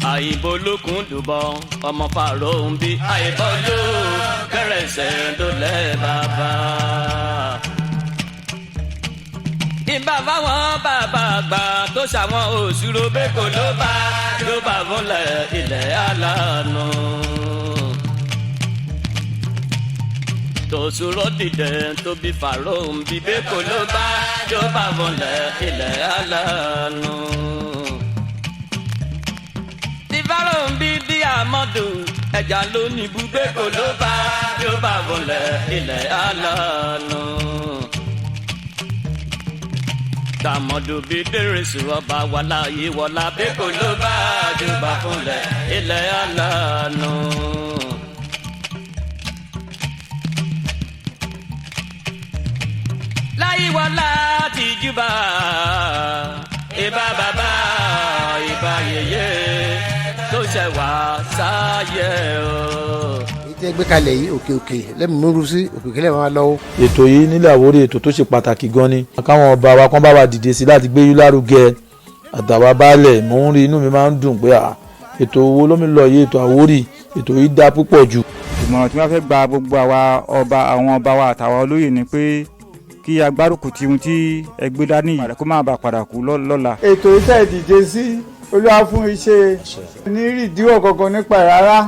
àìbolókun dùbọ̀ ọmọ fàrọ̀ ń bí àìbọ́lú kẹrẹsẹ̀ dólẹ̀ bàbá. ìbá fáwọn bàbá àgbà tó ṣàwọn òṣùrò bẹ́kọ̀ ló bá fúnlẹ̀ ilẹ̀ alánú. tòṣùrò dìde tó bí fàrọ̀ ń bí bẹ́kọ̀ ló bá fúnlẹ̀ ilẹ̀ alánú. fàrọ̀ ń bí díàmọ́dù ẹja ló ní ibùgbé kò ló bá wọlé ilẹ̀ alánú. dàmọ́dù bí dèrèsù ọba wà láàyè wọlá bí kò ló bá wọlé ilẹ̀ alánú. láyé wọlá tìjúbà ìbá bàbá ìbá yèyé tó ṣe wá sáyé o. ètò ẹgbẹ́ kalẹ̀ yìí òkè lẹ́mìí múru sí òkè lẹ́mìí máa lọ́wọ́. ètò yìí nílẹ̀ Àwórì ètò tó ṣe pàtàkì gan ni káwọn ọba wa kán bá wa dìde sí láti gbé yín lárugẹ àtàwa baálẹ̀ mò ń rí inú mi máa ń dùn pé ètò owó lómi lọ yìí ètò Àwórì ètò yìí dá púpọ̀ jù. ìmọ̀ràn tí wọ́n fẹ́ gba gbogbo àwọn ọba wa àtàwọn olóyè ni pé kí agbárùkù tí ohun tí ẹgbẹ́ dání yìí kó má bàa padà kú lọ́la. ètò iṣẹ́ ìdíje sí Olúwa fún iṣẹ́ ní ìdíwọ̀ kankan nípa rárá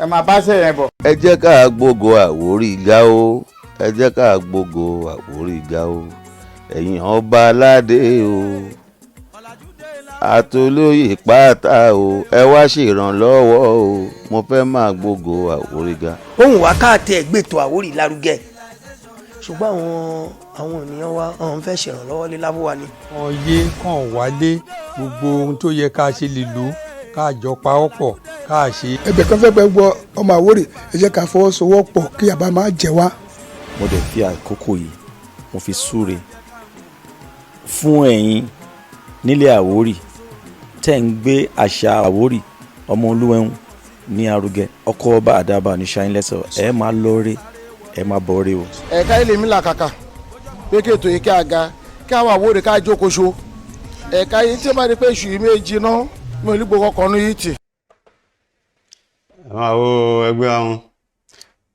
ẹ máa bá ṣe yẹn bọ̀. ẹ jẹ́ ká gbógo Àwórì ga o ẹ jẹ́ ká gbógo Àwórì ga o ẹ̀yin ọba aládé o àtolóyè pátá o ẹ wá ṣèrànlọ́wọ́ o mo fẹ́ máa gbógo Àwórì ga. ohun wa káàtì ẹgbẹ́tọ̀ Àwórì lárugẹ ṣùgbọ́n àwọn ènìyàn wa àwọn fẹ́ ṣèrànlọ́wọ́ lé lábúwa ni. wọ́n yé kàn wálé gbogbo ohun tó yẹ ká ṣe lè lò ká jọ pa ọ́ pọ̀ ká ṣe. ẹ̀bẹ̀ kan fẹ́ gbẹ́ gbọ́ ọmọ Àwórì ẹ jẹ́ ká fọwọ́sowọ́pọ̀ kí àbá máa jẹ wá. mo dẹ̀ fi àkókò yìí mo fi súre fún ẹ̀yin nílẹ̀ Àwórì tẹ́ ń gbé àṣà Àwórì ọmọ Olúwẹ̀hún ní arugẹ ọkọ ọba àdàbà ní ṣáínlẹ́sọ̀ ẹ máa lọ́ọ́rẹ́ ẹ máa bọ̀ ọ́rẹ́ o. ẹ̀ka ilé mi là kàkà pé kí ètò yìí kí a ga kí àwọn Àwórì ká jókòó so ẹ̀ka yìí tí ó bá di pé iṣu yìí méjì náà mi ò ní gbogbo ọkọ̀ ọ̀nù yìí tì. àwọn àwo ẹgbẹ́ ọ̀hún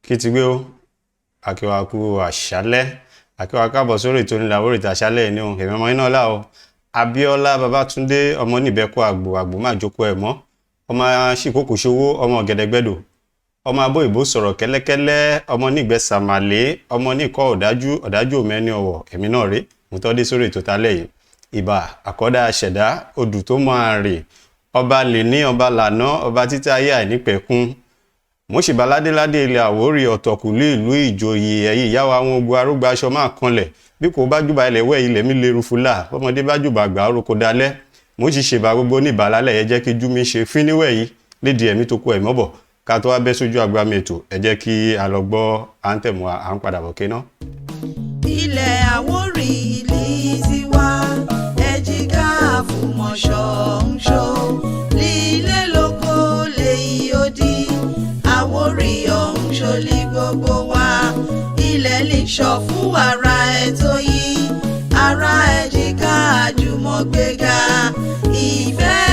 kitigbe o akíwákú àṣálẹ́ akíwá káàbọ̀ sórí ètò nílẹ̀ Àwórì tàṣálẹ́ ní ohun èmi ọmọ iná ọlá o Abíọ́lá Babátúndé ọmọ níbẹ̀kọ àgbò má jókòó ẹ̀ mọ́ ọmọ ṣìkòkò ṣòwò ọmọ gẹ̀dẹ̀gbẹ̀dọ̀ ọmọ abó ìbò sọ̀rọ̀ kẹ́lẹ́kẹ́lẹ́ ọmọ nígbẹ́ sàmàlẹ́ ọmọ níkọ́ ọ̀dájú òmẹ́ni ọ̀wọ̀ èmi náà rí mo tọ́ dé sórí ètò tálẹ̀ yìí ìbà àkọ́dá àṣẹ̀dá odù tó máa rè ọba lè ní ọba lànà ọba títí ayé àìnípẹ̀kún mo sì bá ládéládé ilẹ̀ Àwórì ọ̀tọ̀kùlú ìlú ìjòyè ẹ̀yìn ìyáwó àwọn ogun arúgbó aṣọ máa kanlẹ̀ bí kò bá jùbà ilẹ̀ wẹ̀ ilẹ̀ mi lè rufula bọ́mọdé bá jùbà àgbà orúkọ dalẹ̀ mo sì ṣèbà gbogbo oníbàálẹ̀ yẹ jẹ́ kí jú mi ṣe fín níwẹ̀ yìí lédi ẹ̀mí tó kú ẹ̀ mọ́bọ̀ ká tó wá bẹ́ sójú agbámi ètò ẹ jẹ́ kí a lọ gbọ́ àǹtẹ̀mù à ń padà bọ̀ kéná. ilẹ̀ Àwórì ilé tiwa ẹ̀jìká àfùmọ̀ṣọ́ ń ṣó lílé lóko lèyí ó di Àwórì ọ̀hún ṣolí gbogbo wa ilẹ̀ lè ṣọ̀ fún wàrà ètò yìí ara ẹ̀jìká àjùmọ̀gbéga ìfẹ́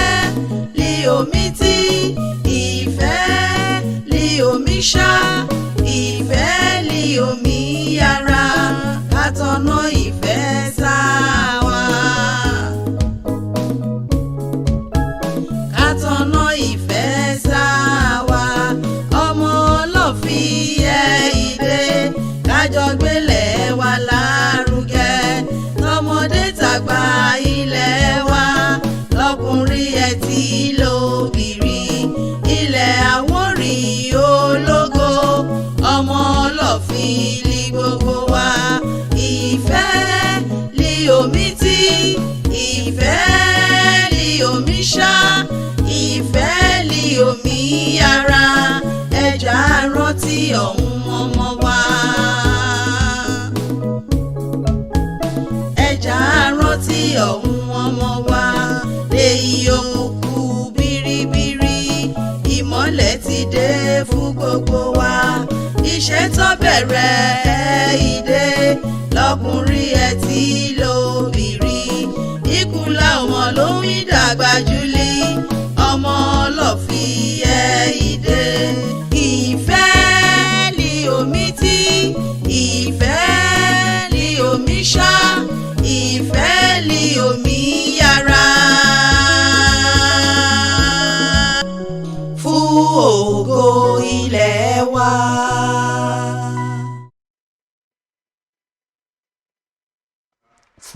lé omi tí ìfẹ́ lé omi ṣá ìfẹ́ lé omi yára kátọ́nà ìfẹ́ sáwà kátọ́nà ìfẹ́ sáwà ọmọ ọlọ́fi ìdè kájọ gbélé wa lárugẹ tọmọdé tàgbà ilẹ̀ wa lọkùnrin ẹ̀ tí lóbìnrin ilẹ̀ Àwórì ológo ọmọ ọlọ́fin lí gbogbo wa ìfẹ́ lí omi tí ìfẹ́ lí omi ṣá ìfẹ́ lí omi yára ẹja rántí ọ̀hún ọmọ wa ẹja rántí ọ̀hún ọmọ wa lèyí òkú biribiri ìmọ́lẹ̀ ti dé fún gbogbo wa iṣẹ́ tó bẹ̀rẹ̀ ìdè lọ́kùnrin ẹ̀ tí lóbìnrin ikú làwọn ló ń dàgbà jùlí ọmọ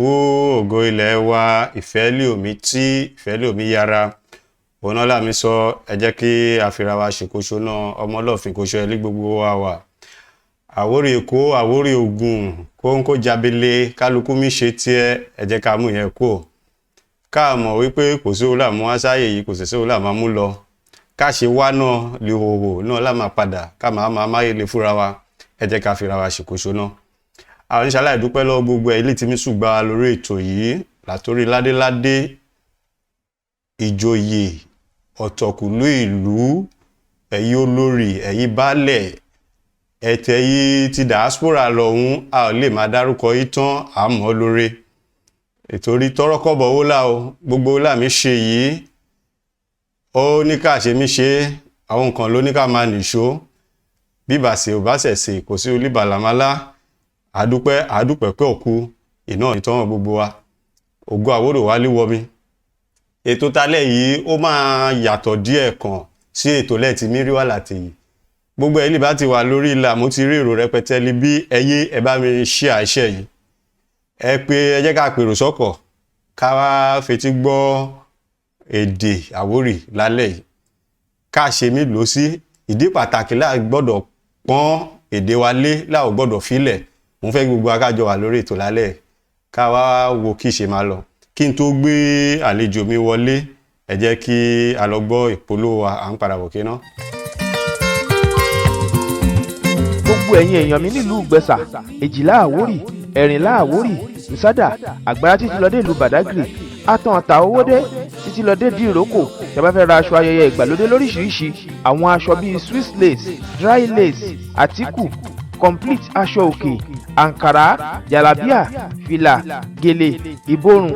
fún ògo ilẹ̀ wa ìfẹ́ lé omi tí ìfẹ́ lé omi yára òun náà láàmì sọ ẹ jẹ́ kí àfihàn wa ṣèkóso náà ọmọ ọlọ́fin kóso ẹ lé gbogbo wa wà Àwórì Èkó Àwórì Ògùn kóńkó jábélé kálukú mi ṣe tiẹ̀ ẹ jẹ́ ká mú yẹn kú ká mọ̀ wípé kò sí òun àmú aṣáyè yìí kò sì sí òun àmú lọ ká ṣe wá náà lè hòhò náà láàmà padà ká máa máyé lè fúnra wa ẹ jẹ́ ká fira wa ṣèkóso náà àwọn ìṣàlàyé dúpẹ́ lọ́wọ́ gbogbo ẹ̀ ilé tí mi ṣùgbà lórí ètò yìí látòrí ládéládé ìjòyè ọ̀tọ̀kùlú ìlú ẹ̀yí olórí ẹ̀yí baálẹ̀ ẹ̀tẹ̀ yìí ti diaspora lọ́hún a ò lè máa dárúkọ yìí tán àmọ́ lóore ìtorí tọ́rọ́kọ́bọ̀ owó là o gbogbo là mí ṣe yìí ó ní ká ṣe mí ṣe àwọn nǹkan ló ní ká máa nìṣó bíbàṣe ò bá ṣẹ̀ṣẹ̀ kò sí olíbàlámálá àdúpẹ́ pé òkú iná ìtọ́wọ̀n gbogbo wa ògo Àwórì wálé wọmi ètò talẹ́ yìí ó máa yàtọ̀ díẹ̀ kan sí ètò lẹ́ẹ̀tì mírí wà láti yìí gbogbo ẹ̀lì bá ti wà lórí ìlà mo ti rí èrò rẹpẹtẹ lé bí ẹyẹ ẹ bá mi ṣí àṣẹ yìí ẹ pé ẹ jẹ́ ká pèrò sọ́kọ̀ ká wá fetí gbọ́ èdè Àwórì lálẹ́ yìí ká ṣe mí lò sí ìdí pàtàkì láà gbọ́dọ̀ pọ́n èdè wa lé láà gbọ́dọ̀ filẹ̀ mo fẹ́ gbogbo akájọ wà lórí ètò lálẹ́ ká wá wo kí ṣe máa lọ kí n tó gbé àlejò mi wọlé ẹ jẹ́ kí a lọ gbọ́ ìpolówó à ń padà bọ̀ kí ná. gbogbo ẹ̀yin èèyàn mi nílùú Ìgbẹ̀sà Èjìlá Àwórì Ẹ̀rìnlá Àwórì Nsádà Àgbàrá títí lọ dé ìlú Bàdágìrì Àtàn Àtà Owódé títí lọ dé Dìrókò tẹ́ bá fẹ́ ra aṣọ ayẹyẹ ìgbàlódé lóríṣiríṣi àwọn aṣọ bíi Swiss lace dry lace àtíkù complete aṣọ òkè ankara jalabia fìlà gèlè ìborùn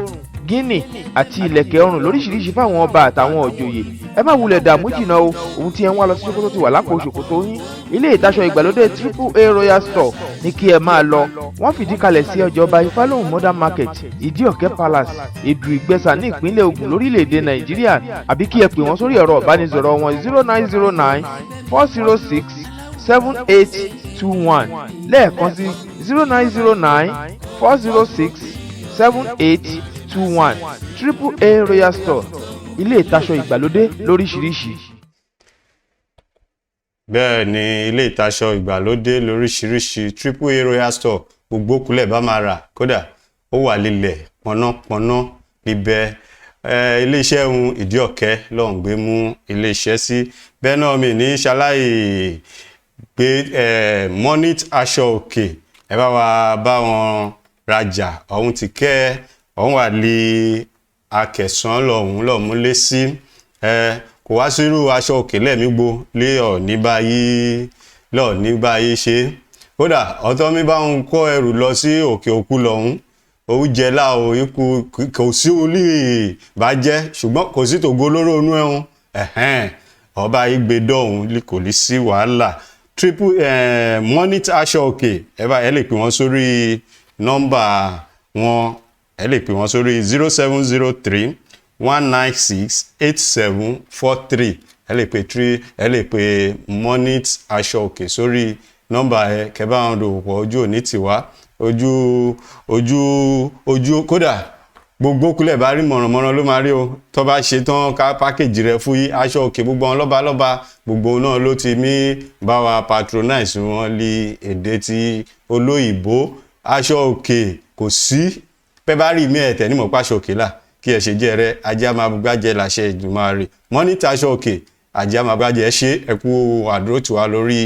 gíní àti ìlẹ̀kẹ̀ ọrùn lóríṣiríṣi fáwọn ọba àtàwọn òjòyè ẹ má wulẹ̀ dààmú jìnnà o ohun tí ẹ ń wá lọ sí ṣòkòtò ti wà lápò ṣòkòtò yín ilé ìtaṣọ ìgbàlódé AAA Royal Store ní kí ẹ máa lọ wọ́n fìdí kalẹ̀ sí ọjà ọba Ifálóhùn Modern Market Ìdíọ̀kẹ́ Palace Èdù Ìgbẹ̀sà ní ìpínlẹ̀ Ògùn lórílẹ̀‐èdè Nàìjíríà àbí kí ẹ pè wọ́n sórí ẹ̀rọ ìbánisọ̀rọ̀ wọn 0909 406 7821 lẹ́ẹ̀kan sí 0909 406 7821 AAA Royal Store ilé ìtaṣọ ìgbàlódé lóríṣiríṣi. bẹ́ẹ̀ ni ilé ìtaṣọ ìgbàlódé lóríṣiríṣi AAA Royal Store gbogbo kulẹ̀ bá máa rà kódà ó wà lílẹ̀ pọ̀nàpọ̀nà níbẹ̀ iléeṣẹ́ ohun Ìdíọ̀kẹ́ lọ́hùn gbé mú iléeṣẹ́ sí bẹ́ẹ̀ náà mi ní ṣaláì gbé monit aṣọ òkè ẹ bá wa bá wọn rajà ọ̀hún ti kẹ́ ọ̀hún wà lé akẹ̀sán lọ́hùn lé sí kò wá sírú aṣọ òkè lẹ́ẹ̀mígbó lé ọ̀ní báyìí ṣe kódà ọ̀tọ́ mi bá ń kó ẹrù lọ sí òkè òkú lọ́hùn òun jẹ́ láò ikú kò sí olè bàjẹ́ ṣùgbọ́n kò sí tògo lóró inú ẹ̀hún ọba igbe dọ̀hún kò ní sí wàhálà monit aṣọ òkè ẹ lè pè wọ́n sórí nọ́mbà wọn ẹ lè pè wọ́n sórí 0703 196 8743 ẹ lè pè monit aṣọ òkè sórí nọ́mbà ẹ kẹbà àwọn òpó ojú òní tiwa ojú kódà gbogbo kúlẹ̀ bá rí mọ̀rànmọ́rán ló máa rí o tó bá ṣe tán ká pákéjì rẹ̀ fún yí aṣọ òkè gbogbo wọn lọ́ba gbogbo náà ló ti mí bá wa patronize wọn lé èdè ti olóyìnbó aṣọ òkè kò sí pẹ́ bá rí mi ẹ̀tẹ̀ ní mọ̀ páṣọ òkè là kí ẹ ṣe jẹ́ rẹ ajá máa gbájẹ́ láṣẹ ìjùmọ̀ rẹ̀ mọ́nítà aṣọ òkè ajá máa gbájẹ́ ṣe ẹ̀kú àdúró tiwa lórí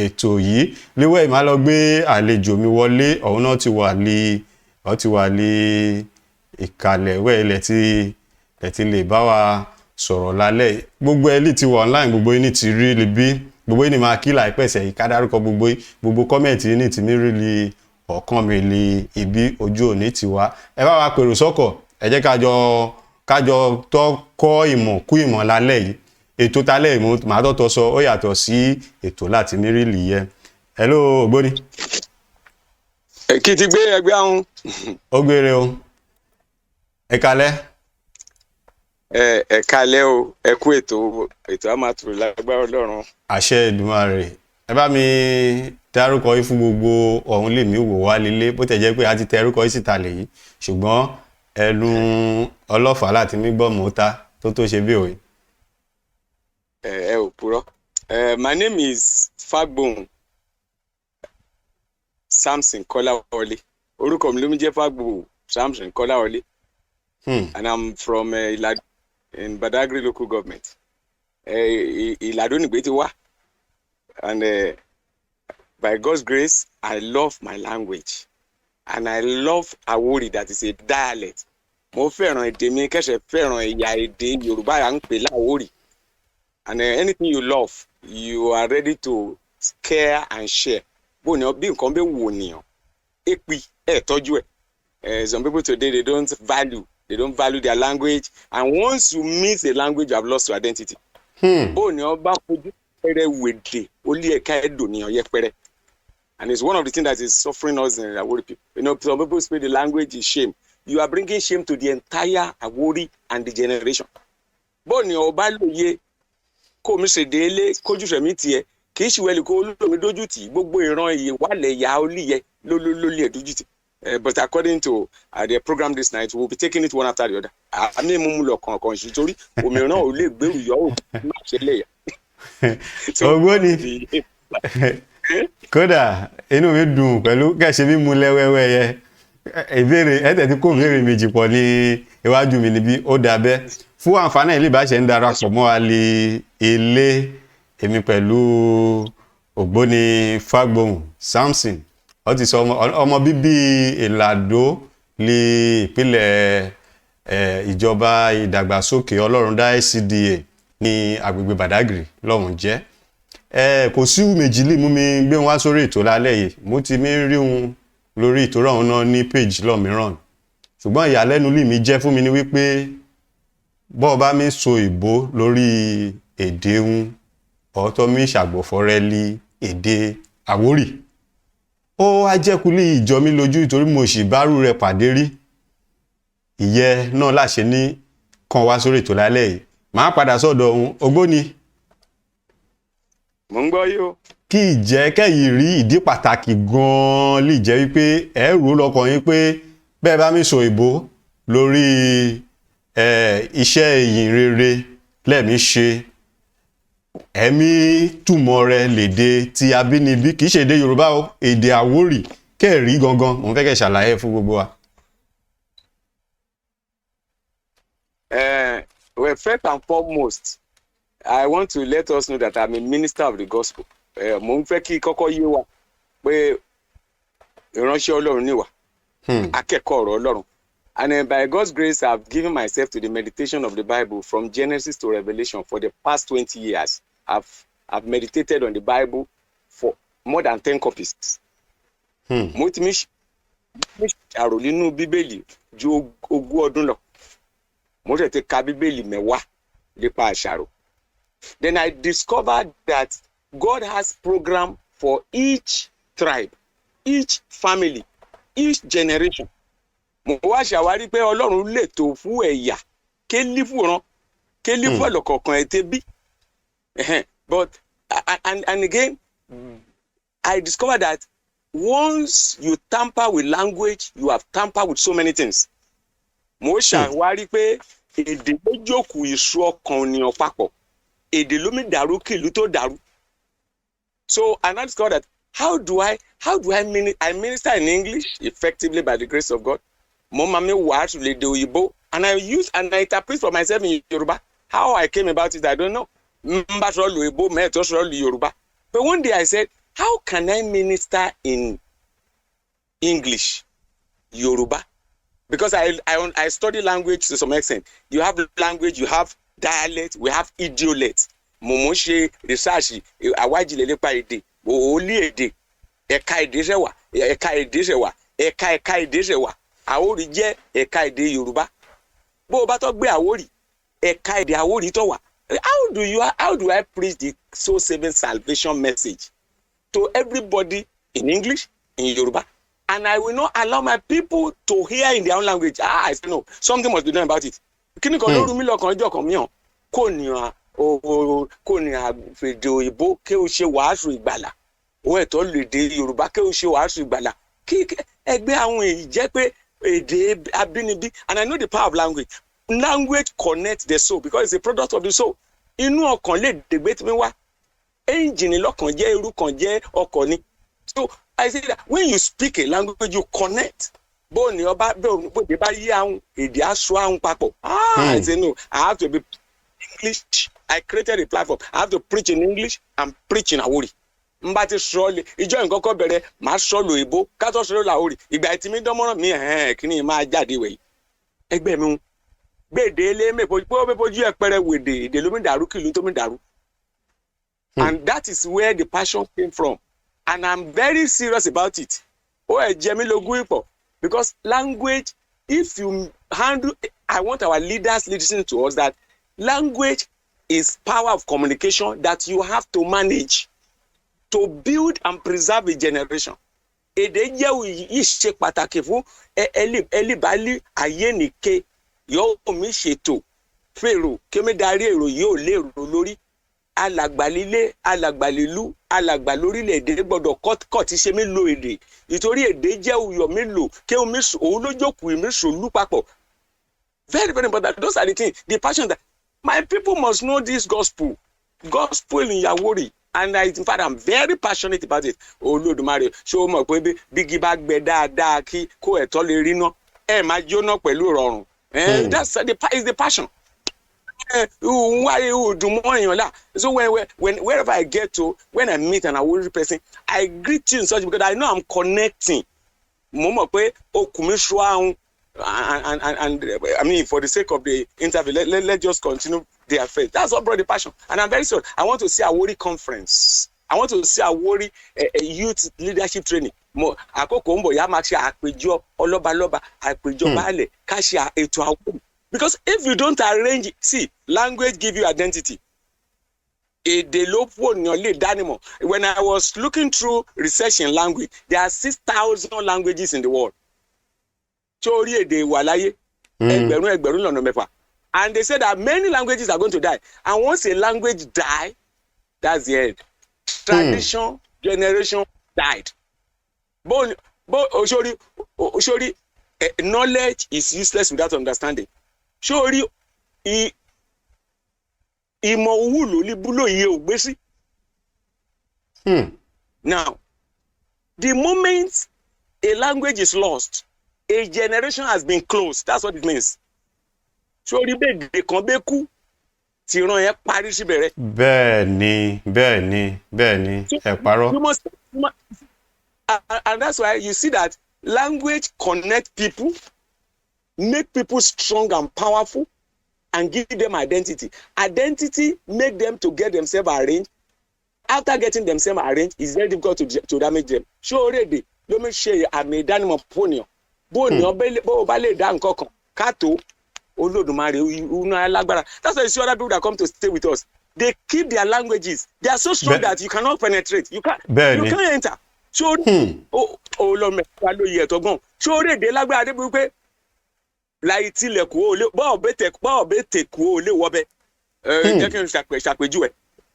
ètò yìí léwẹ́ ìmá lọ gbé àlejò mi wọlé ọ̀hún náà ti wà lé ìkàlẹ̀ wẹ́ẹ̀lẹ̀ tí lè bá wa sọ̀rọ̀ lálẹ́ gbogbo ẹlí ti wà online gbogbo yìí ní ti rí lè bí gbogbo yìí ní máa kí láìpẹ́sẹ̀ yìí kádárúkọ gbogbo kọ́mẹ̀ntì ní ti mí rí lè ọ̀kan mi lè ibi ojú òní ti wá ẹ bá wa pèrò sọ́kọ̀ ẹ jẹ́ kájọ tó kọ́ ìmọ̀ kú ìmọ̀ lálẹ́ yìí ètò talẹ́ ìmọ̀ màá tọ́tọ́ sọ ó yàtọ̀ sí ètò láti mí rí lè yẹ hello ògbóni. kitigbe ẹgbẹ́ ahun. ó gbére o ẹ kalẹ́. ẹ kalẹ́ o ẹ kú ètò a máa tòrò lágbára Ọlọ́run. àṣẹ Èdùmàrè ẹ bá mi dárúkọ yín fún gbogbo ọ̀hún lèmi wò wá lílé bó tẹ̀ jẹ́ pé a ti tẹ orúkọ yín síta lèyí ṣùgbọ́n ẹnu ọlọ́fà láti mí gbọ́ mọ́ta tó ṣe bí òye. ẹ ò purọ́. My name is Fagbohun SAMSON Kolawole. Orúkọ mi ló ń jẹ́ Fagbohun SAMSON Kolawole. And I'm from Ilado in Badagry local government. Ilado nìgbé ti wá. And by God's grace, I love my language. And I love Awori, that is a dialect. Mo fẹ́ràn èdè mi kẹ́sẹ̀ fẹ́ràn ẹ̀yà èdè Yorùbá à ń pè láwórì. And anything you love, you are ready to care and share. Bó ni bí nǹkan bẹ́ẹ̀ wò nìyàn, èpì tọ́jú ẹ̀. Some people today they don't value their language, and once you miss a language, you have lost your identity. Bó ni ọba fojú pẹrẹ wèdè ó lé ẹ̀ka ẹ̀dùn nìyàn yẹpẹrẹ. And it's one of the things that is suffering us in Awori people. You know, some people say the language is shame. You are bringing shame to the entire Awori and the generation. Bó ni ọba lóye kó mi ṣe délé kójú sẹ̀mí tiẹ̀ kì í ṣìwẹ́lì kó olómi dójú tì gbogbo ìran iye wàlẹ̀ ìyá olíyẹ lólè dójú tì. But according to the program this night, we'll be taking it one after the other. Àmì mú lọ kọ̀ọ̀kan ṣì torí òmìnira ò lè gbèrú yọ ò má ṣe lè yà. Ògbóni kódà inú mi dùn pẹ̀lú kẹ̀ṣẹ́ mímú lẹ́wẹ́wẹ́ yẹ ìbéèrè ẹ̀tẹ̀ tí kò béèrè méjì pọ̀ ní iwájú mi níbí ó dàbẹ́ fún àǹfààní ilé ìbáṣẹ ń darapọ̀ mọ́ alẹ́ ilé èmi pẹ̀lú Ògbóni Fagbohun SAMSON ó ti sọ ọmọ bíbí Ìlàdó ní ìpínlẹ̀ ìjọba ìdàgbàsókè Ọlọ́run dá SCDA ní agbègbè Badagry lọ́hùn jẹ́ kò sí méjì lè mú mi gbé wá sórí ètò lálẹ́ yìí mo ti mi rí un lórí ìtòrọ̀ ọ̀hún náà ní page lọ́mìíràn ṣùgbọ́n ìyàlẹ́nu lè mi jẹ́ fún mi ní wípé bọ́ọ̀ bá mi so ìbò lórí èdè un ọ̀tọ́ mi ṣàgbọ̀fọ́rẹ́ lé èdè Àwórì ó wá jẹ́kulí ìjọ mi lójú nítorí mo sì bárù rẹ̀ pàdé rí ìyẹ́ náà láṣẹ ní kan wá sórí ètò lálẹ́ yìí máa padà sọ́dọ̀ òun Ògbóni. Mo ń gbọ́ yìí o. Kí ìjẹ́ kẹ́yìn rí ìdí pàtàkì gan-an lè jẹ́ wípé ẹ̀rù lọ́kàn yín pé bẹ́ẹ̀ bá mi sọ ìbò lórí iṣẹ́ ìyìn rere lẹ́mí ṣe ẹ̀mí túmọ̀ rẹ̀ lédè ti abínibí kì í ṣe èdè Yorùbá o èdè Àwórì kẹ́ẹ̀rí gangan mo fẹ́ kẹ́ ṣàlàyé fún gbogbo wa. Well, first and foremost, I want to let us know that I'm a minister of the gospel. Mo ń fẹ́ kí kọ́kọ́ yé wa pé ìránṣẹ́ Ọlọ́run ni wá, akẹ́kọ̀ọ́ ọ̀rọ̀ Ọlọ́run. And by God's grace, I've given myself to the meditation of the Bible from Genesis to Revelation for the past 20 years. I've meditated on the Bible for more than 10 copies. Mo ti mi àrò nínú Bíbélì ju 20 ọdún lọ. Mo tètè ka Bíbélì mẹ́wàá nípa àṣàrò. Then I discovered that God has program for each tribe, each family, each generation. Mo wá ṣàwárí pé Ọlọ́run lè tó fún ẹ̀yà kéli fúnran kéli fún ọlọ́kọ̀ọ̀kan ètè bí. But and again, I discovered that once you tamper with language, you have tampered with so many things. Mo ṣàwárí pé èdè ló jókòó ìṣú ọkàn ènìyàn papọ̀. Èdè ló mi dàrú kí ìlú tó dàrú. So I now discovered that how do I minister in English effectively by the grace of God. Mo máa mi wàásù lédè òyìnbó and I interpret for myself in Yoruba. How I came about it, I don't know. Mba sọ̀rọ̀ lóyìnbó mẹ́ẹ̀tọ́ sọ̀rọ̀ Yoruba. But one day I said, how can I minister in English, Yoruba? Because I study language to some extent. You have language, you have dialect, we have idiolect. Mo ṣe research àwájílẹ̀ nípa èdè òólì èdè ẹ̀ka èdè ṣẹ̀wà ẹ̀ka èdè ṣẹ̀wà ẹ̀ka èdè ṣẹ̀wà Àwórì jẹ́ ẹ̀ka èdè Yorùbá. Bó o bá tó gbé Àwórì ẹ̀ka èdè Àwórì tó wà. How do I preach the soul saving salvation message to everybody in English, in Yoruba? And I will not allow my people to hear in their own language. I said no, something must be done about it. Kíni kan lóru mi lọ́kàn ọjọ́ kan mìíràn kò ní àfèdè òyìnbó kí o ṣe wàásù ìgbàlà òun ẹ̀tọ́ lè dé Yorùbá kí o ṣe wàásù ìgbàlà kí ẹgbẹ́ àwọn èyí jẹ́ pé èdè abínibí. And I know the power of language. Language connects the soul because it's a product of the soul. Inú ọkàn lè dègbé tí mi wá. Ẹ́ńjìnì lọ́kàn jẹ́ irú kan jẹ́ ọkàn ni. So I say that when you speak a language, you connect. Bóòní ọba bóde bá yí àwọn èdè aṣọ àwọn papọ̀. I say no, I have to be English. I created a platform. I have to preach in English and preach in Àwórì. Mbà ti sọ́ọ̀lì ìjọ nǹkan kan bẹ̀rẹ̀ máa sọ́ọ̀lù òyìnbó kátó sọ́ọ̀lù Àwórì ìgbà tí mi dánmọ́ràn mi kí ni máa jáde wẹ̀yí. Ẹgbẹ́ mi ń gbèdé lé mẹ́pọ̀jú ẹ̀pẹ̀rẹ̀ wèdè èdè ló mi dàrú kìlú tó mi dàrú. And that is where the passion came from. And I'm very serious about it. Ó ẹ̀ jẹ́ mi lógún ìpọ̀ because language, if you handle, I want our leaders listening to us that language is power of communication that you have to manage to build and preserve a generation. Èdè jẹ́ ìṣe pàtàkì fún ẹlíbálí ayé nìke yóò mi ṣètò fèrò kí mi darí èrò yóò lérò lórí alàgbàlílé alàgbàlílú alàgbà lórílẹ̀‐èdè gbọ́dọ̀ kọ́ ti ṣe mí lo èdè ìtorí èdè jẹ́ òyò mi lò kí omi òun ló jókòó mi sòlú papọ̀. Very very important. Those are the things, the passion that my people must know this gospel in Àwórì. And in fact, I'm very passionate about it. Olódùmarè ṣé o mọ̀ pé bígi bá gbẹ dáadáa kí kó ẹ̀tọ́ lè rí ná máa jóná pẹ̀lú ìrọ̀rùn. That's the passion. So wherever I get to, when I meet an Àwórì person, I greet you in such because I know I'm connecting. Mo mọ̀ pé okùn mi ṣọ́ àwọn and I mean, for the sake of the interview, let's just continue their faith. That's what brought the passion. And I'm very sorry. I want to see a Àwórì conference. I want to see a Àwórì youth leadership training. Àkókò ń bọ̀ yá máa ṣe àpèjọ ọlọ́balọ́ba àpèjọ baálẹ̀ ká ṣe ètò Àwórì. Because if you don't arrange, see, language give you identity. Èdè ló pọ̀ ní ọ̀lẹ́ ìdánimọ̀. When I was looking through research in language, there are 6,000 languages in the world. Sórí èdè wà láyé ẹgbẹ̀rún lọ́nà mẹ́fà. And they say that many languages are going to die. And once a language die, that's the end. Tradition, generation died. Sórí knowledge is useless without understanding. Sórí ìmọ̀ òwúlò líbúlò iye ò gbé sí. Now, the moment a language is lost, a generation has been closed. That's what it means. Sórí bẹ́ẹ̀ kan bẹ́ẹ̀ kú tí ìran yẹn parí síbẹ̀rẹ̀. Bẹ́ẹ̀ni ẹ parọ́. And that's why you see that language connect people, make people strong and powerful, and give them identity. Identity make them to get themselves arranged. After getting themselves arranged, it's very difficult to damage them. Sórí èdè ló mi ṣe àmì ìdánimọ̀ fóònù. Bóòní bó bá lè dá nǹkan kan kátó Olódùmarè una alágbára. That's why you see other people that come to stay with us. They keep their languages. They are so strong that you cannot penetrate. You can't enter. Sórí olómẹ̀ká ló yẹ ẹ̀tọ́ gan. Sórí èdè lágbára dé bí pé láì tilẹ̀kùn ó lé bọ́ọ̀bẹ tẹ̀kùn ó lé wọ́bẹ̀. Jẹ́ kí n ṣàpèjúwe.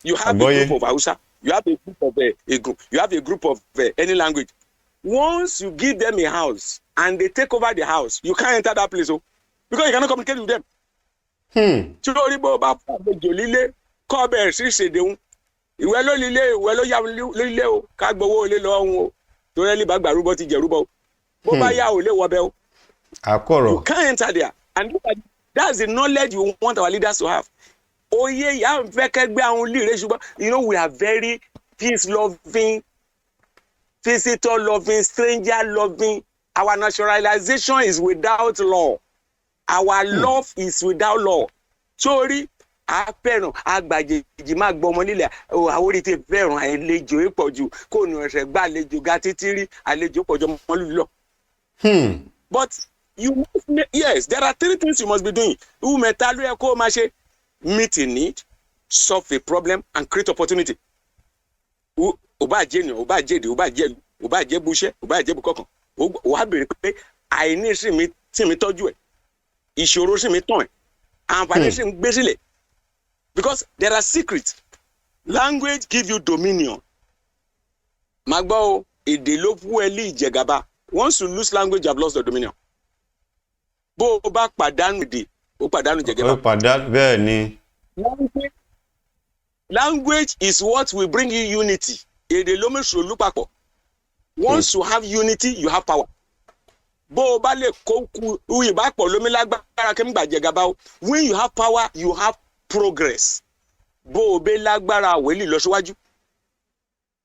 You have a group of Hausa. You have a group of Egun. You have a group of any language. Once you give them a house and they take over the house, you can't enter that place, because you cannot communicate with them. Sórí bó bá fún àgbèjò lílé kọ́ bẹ̀rẹ̀ sí ṣèdéhùn. Ìwé ló lílé ìwé ló yá lílé o ká gbowó olé lọ́hùn o torí ẹni bá gbàrúbọ ti jẹ̀rúbọ o. Bó bá yá o lè wọbẹ̀ o. Àkọ̀rọ̀. You can't enter there. And that's the knowledge we want our leaders to have. Oyè ìyá ń fẹ́ kẹ́gbẹ́ àwọn líre ṣùgbọ́n we are very peace loving, visitor loving, stranger loving. Our naturalization is without law. Our love is without law. Sórí àfẹ́ràn àgbàjèjì máa gbọ́ ọmọ nílẹ̀ Àwórì ti fẹ́ràn àìlejò ìpọ̀jù kó nu ẹ̀sẹ̀ gbá àlejò ga títí rí àlejò pọ̀jù ọmọ lílọ. But yes, there are 3 things you must be doing. Mẹ́ta ló yẹ kó o máa ṣe. Meet a need, solve a problem, and create opportunity. Ó bá jẹ́ ènìyàn, ó bá jẹ́ èdè, ó bá jẹ́ ìlú, ó bá jẹ́ buṣẹ́, ó bá jẹ́ bukọ̀kan. Wàá béèrè pé àìní sí mi tí mi tọ́jú ẹ̀, ìṣòro sí mi tàn ẹ̀, àǹfààní sí mi gbé sílẹ̀. Because there are secrets. Language give you dominion. máa gbọ́ o èdè ló fún ẹ lé ìjẹgàba once you lose language you have lost the dominion. bó o bá pàdánù èdè o pàdánù ìjẹgàba. ó pàdánù bẹ́ẹ̀ ni. Language is what will bring you unity. Èdè ló mẹ́sùn olú papọ̀. Once you have unity you have power. Bó o bá lè kó ìbápọ̀ lómi lágbára kí n gbà jẹgàba o. When you have power you have progress. Bó o bẹ lágbára àwẹ̀lì lọ síwájú.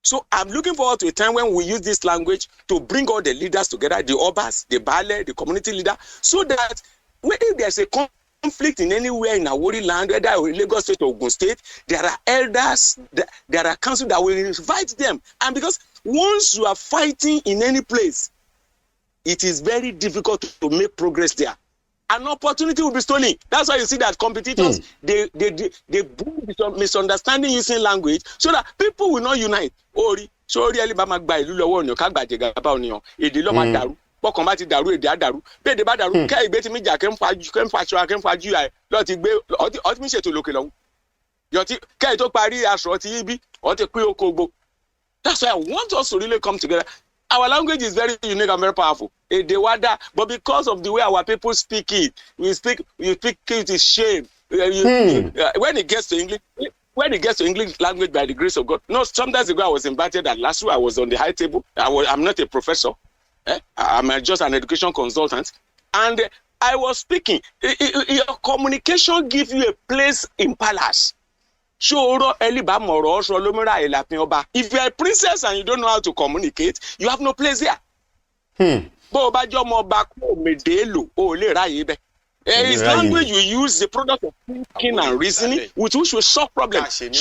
So I'm looking forward to a time when we use this language to bring all the leaders together, the obas, the baale, the community leader, so that if there's a conflict in anywhere in Awori land, whether Lagos State or Ogun State, there are elders, there are council that will invite them. And because once you are fighting in any place, it is very difficult to make progress there. An opportunity will be stolen. That's why you see that competitors, they bring misunderstanding using language so that people will not unite. Ori, sorry, Alibama gba ìlú lọ́wọ́ ònìyàn ká gbàjẹ́ gàba ònìyàn. Èdè ló máa dàrú. Bọ́kàn bá ti dàrú, èdè á dàrú. Bí èdè bá dàrú, kẹ́ ìgbé tí mi jà kẹ́ ń fajú ẹ̀ lọ́ọ́ ti gbé ọtí mi ṣètò lókè lọ́wọ́. Yọtí kẹ́ ì tó parí aṣọ ọtí yí bí ọtí pín oko gbó. That's why I want us to really come together. Our language is very unique and very powerful. Èdè wa dá, but because of the way our people speak it, you speak it with shame. When it gets to English language, by the grace of God. No, sometimes ago I was invited at LASU. I was on the high table. I'm not a professor. I'm just an education consultant, and I was speaking. Your communication gives you a place in palace. If you're a princess and you don't know how to communicate, you have no place there. It's language you use, the product of thinking and reasoning, with which will solve problems. But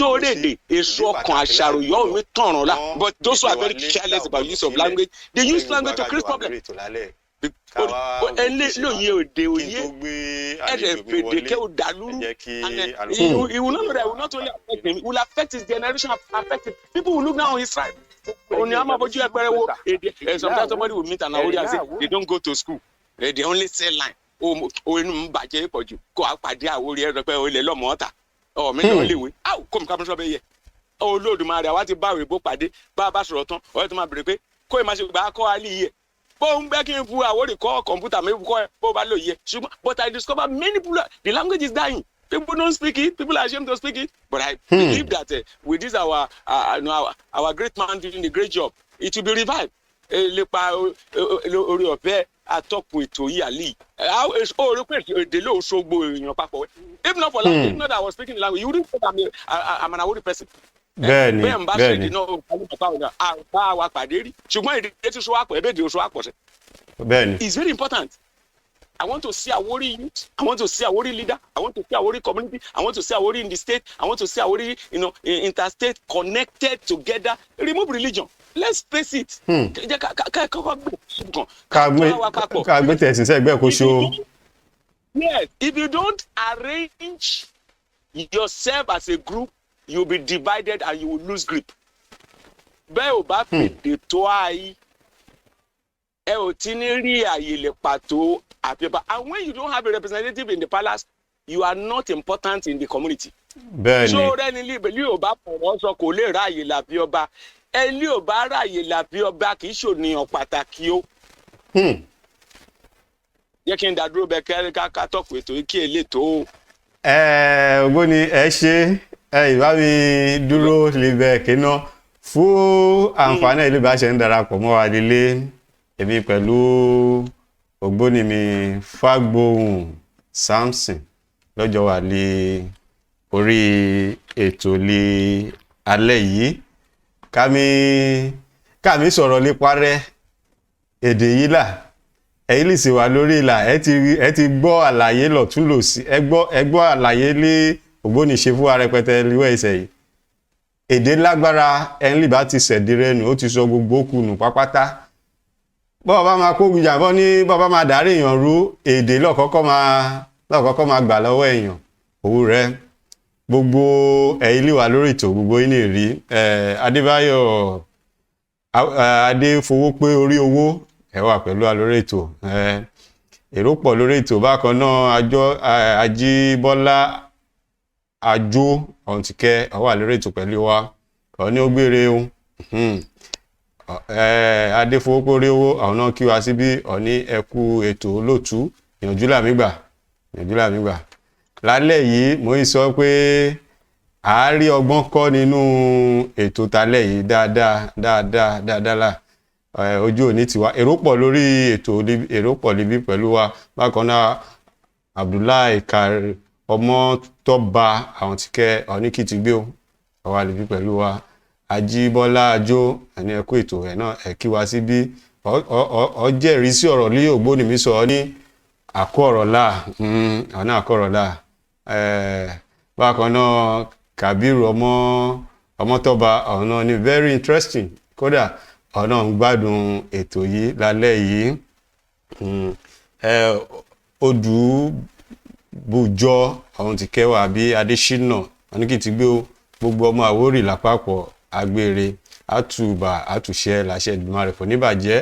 those who are very careless about use of language, they use language to create problems. He will not only affect him, it will affect his generation, affect him. People will look down on his tribe. Sometimes somebody will meet an Awori and say they don't go to school, they only say line. Kó àpàdé Àwórì ẹ̀rọ pé olè lọ́mọ ọ̀tà mi náà lè wé kó mi ká fún sọ́bẹ̀ yẹ Olódùmarè àwa ti bá òyìnbó pàdé bá a bá sọ̀rọ̀ tán ọ̀rẹ́ tó máa bèrè pé kó ìmáṣe gbà á kọ́ alẹ́ yẹ bó ń bẹ́ kí n fu Àwórì kọ́ kọ̀ǹpútà mi kọ́ ẹ bó bá lò yẹ ṣùgbọ́n but I discover many people the language is dying. People don't speak it. People are ashamed to speak it. But I believe that with this our great man doing a great job, it will be revived. Orí ọ̀fẹ́ atọ́kùn ètò yìí àlè if not for language, if not that I was speaking the language, you wouldn't say I'm an Awori person. Bẹ́ẹ̀ni. It's very important. I want to see Awori youth. I want to see Awori leader. I want to see Awori community. I want to see Awori in the state. I want to see Awori, interstate connected together. Remove religion. Let's face it. Yes, if you don't arrange yourself as a group, you'll be divided and you will lose grip. And when you don't have a representative in the palace, you are not important in the community. So Ògbóni ẹ ṣe ìbá mi dúró libẹ̀ kíná fún àǹfààní ìlú bá ṣe ń darapọ̀ mọ́ wa lílé èmi pẹ̀lú ògbóni mi Fagbohun SAMSON lọ́jọ́ wà lé orí ètò lé alẹ́ yìí kámi sọ̀rọ̀ lé parẹ́ èdè yìí là ẹ̀yin lè sì wà lórí ìlà ẹ ti gbọ́ àlàyé lọ̀tún lòsì ẹ gbọ́ àlàyé lé ògbóni ṣe fún arẹpẹtẹ liwẹ́ ìṣẹ̀ yìí èdè lágbára ẹ̀yin lè bá ti ṣẹ̀dí rẹnu ó ti sọ gbogbo kùnù pápátá bọ́ọ̀ bá máa kó gbìjà bọ́ ní bọ́ọ̀ bá máa dárí èèyàn rú èdè lọ́kọ́kọ́ máa gbà lọ́wọ́ èèyàn òwú rẹ gbogbo ẹ̀yin lè wà lórí ètò gbogbo yín lè rí Adébáyọ̀ Adéfowópé orí owó ẹ wà pẹ̀lú alórí ètò èrò pọ̀ lórí ètò bákan náà Ajíbọ́lá Àjó ọ̀ǹtìkẹ́ wà lórí ètò pẹ̀lú wa ní ó gbére ohun adéfowópórí owó àwọn náà kí wa síbí ọ̀ní ẹkú ètò olóòtú ìyànjú làmígbà lálẹ́ yìí mo ń sọ pé àárí ọgbọ́n kọ́ nínú ètò talẹ́ yìí dáadáa ojú òní tiwa èrò pọ̀ lórí ètò èrò pọ̀ níbí pẹ̀lú wa bákan náà Abdullahi Kari ọmọ tọ́ba àwọn tí kẹ́ ọ̀ní kitigbe ọwà níbí pẹ̀lú wa Ajíbọ́lá Ajó ẹni ẹkú ètò ẹ̀ náà ẹ̀ kí wa síbí ọjẹ́rìí sí ọ̀rọ̀ lé ògbóni mi sọ ní àkọ́rọ̀lá bákan náà Kabiru ọmọtọ́ba ọ̀nà ni very interesting kódà ọ̀nà ń gbádùn ètò yìí lálẹ́ yìí Odùbùjọ àwọn tí kẹwàá bí Adésínà oníkìtìgbé gbogbo ọmọ Àwórì lápapọ̀ agbére àtùbà àtùṣẹ làṣẹ Èdùmàrè kò ní bàjẹ́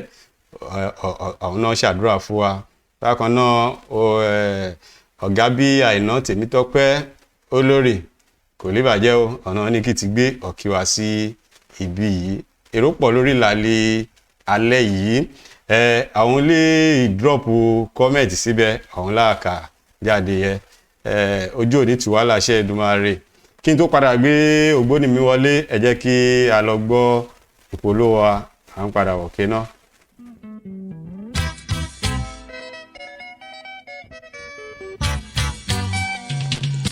àwọn náà ṣàdúrà fún wa bákan náà ọ̀gá bí Àìná Tèmítọ́pẹ́ olórí kò ní bàjẹ́ ọ̀nà oníkìtìgbé ọ̀kíwá sí ibi yìí èrò pọ̀ lórí ìlàlẹ̀ alẹ́ yìí àwọn lè drop comment síbẹ̀ àwọn láàkà jáde yẹ ojú òní tí wà láṣẹ Èdùmàrè kí n tó padà gbé ògbóni mi wọlé ẹ jẹ́ kí a lọ gbọ́ ìpolówó wa à ń padà wọ̀ ké náà.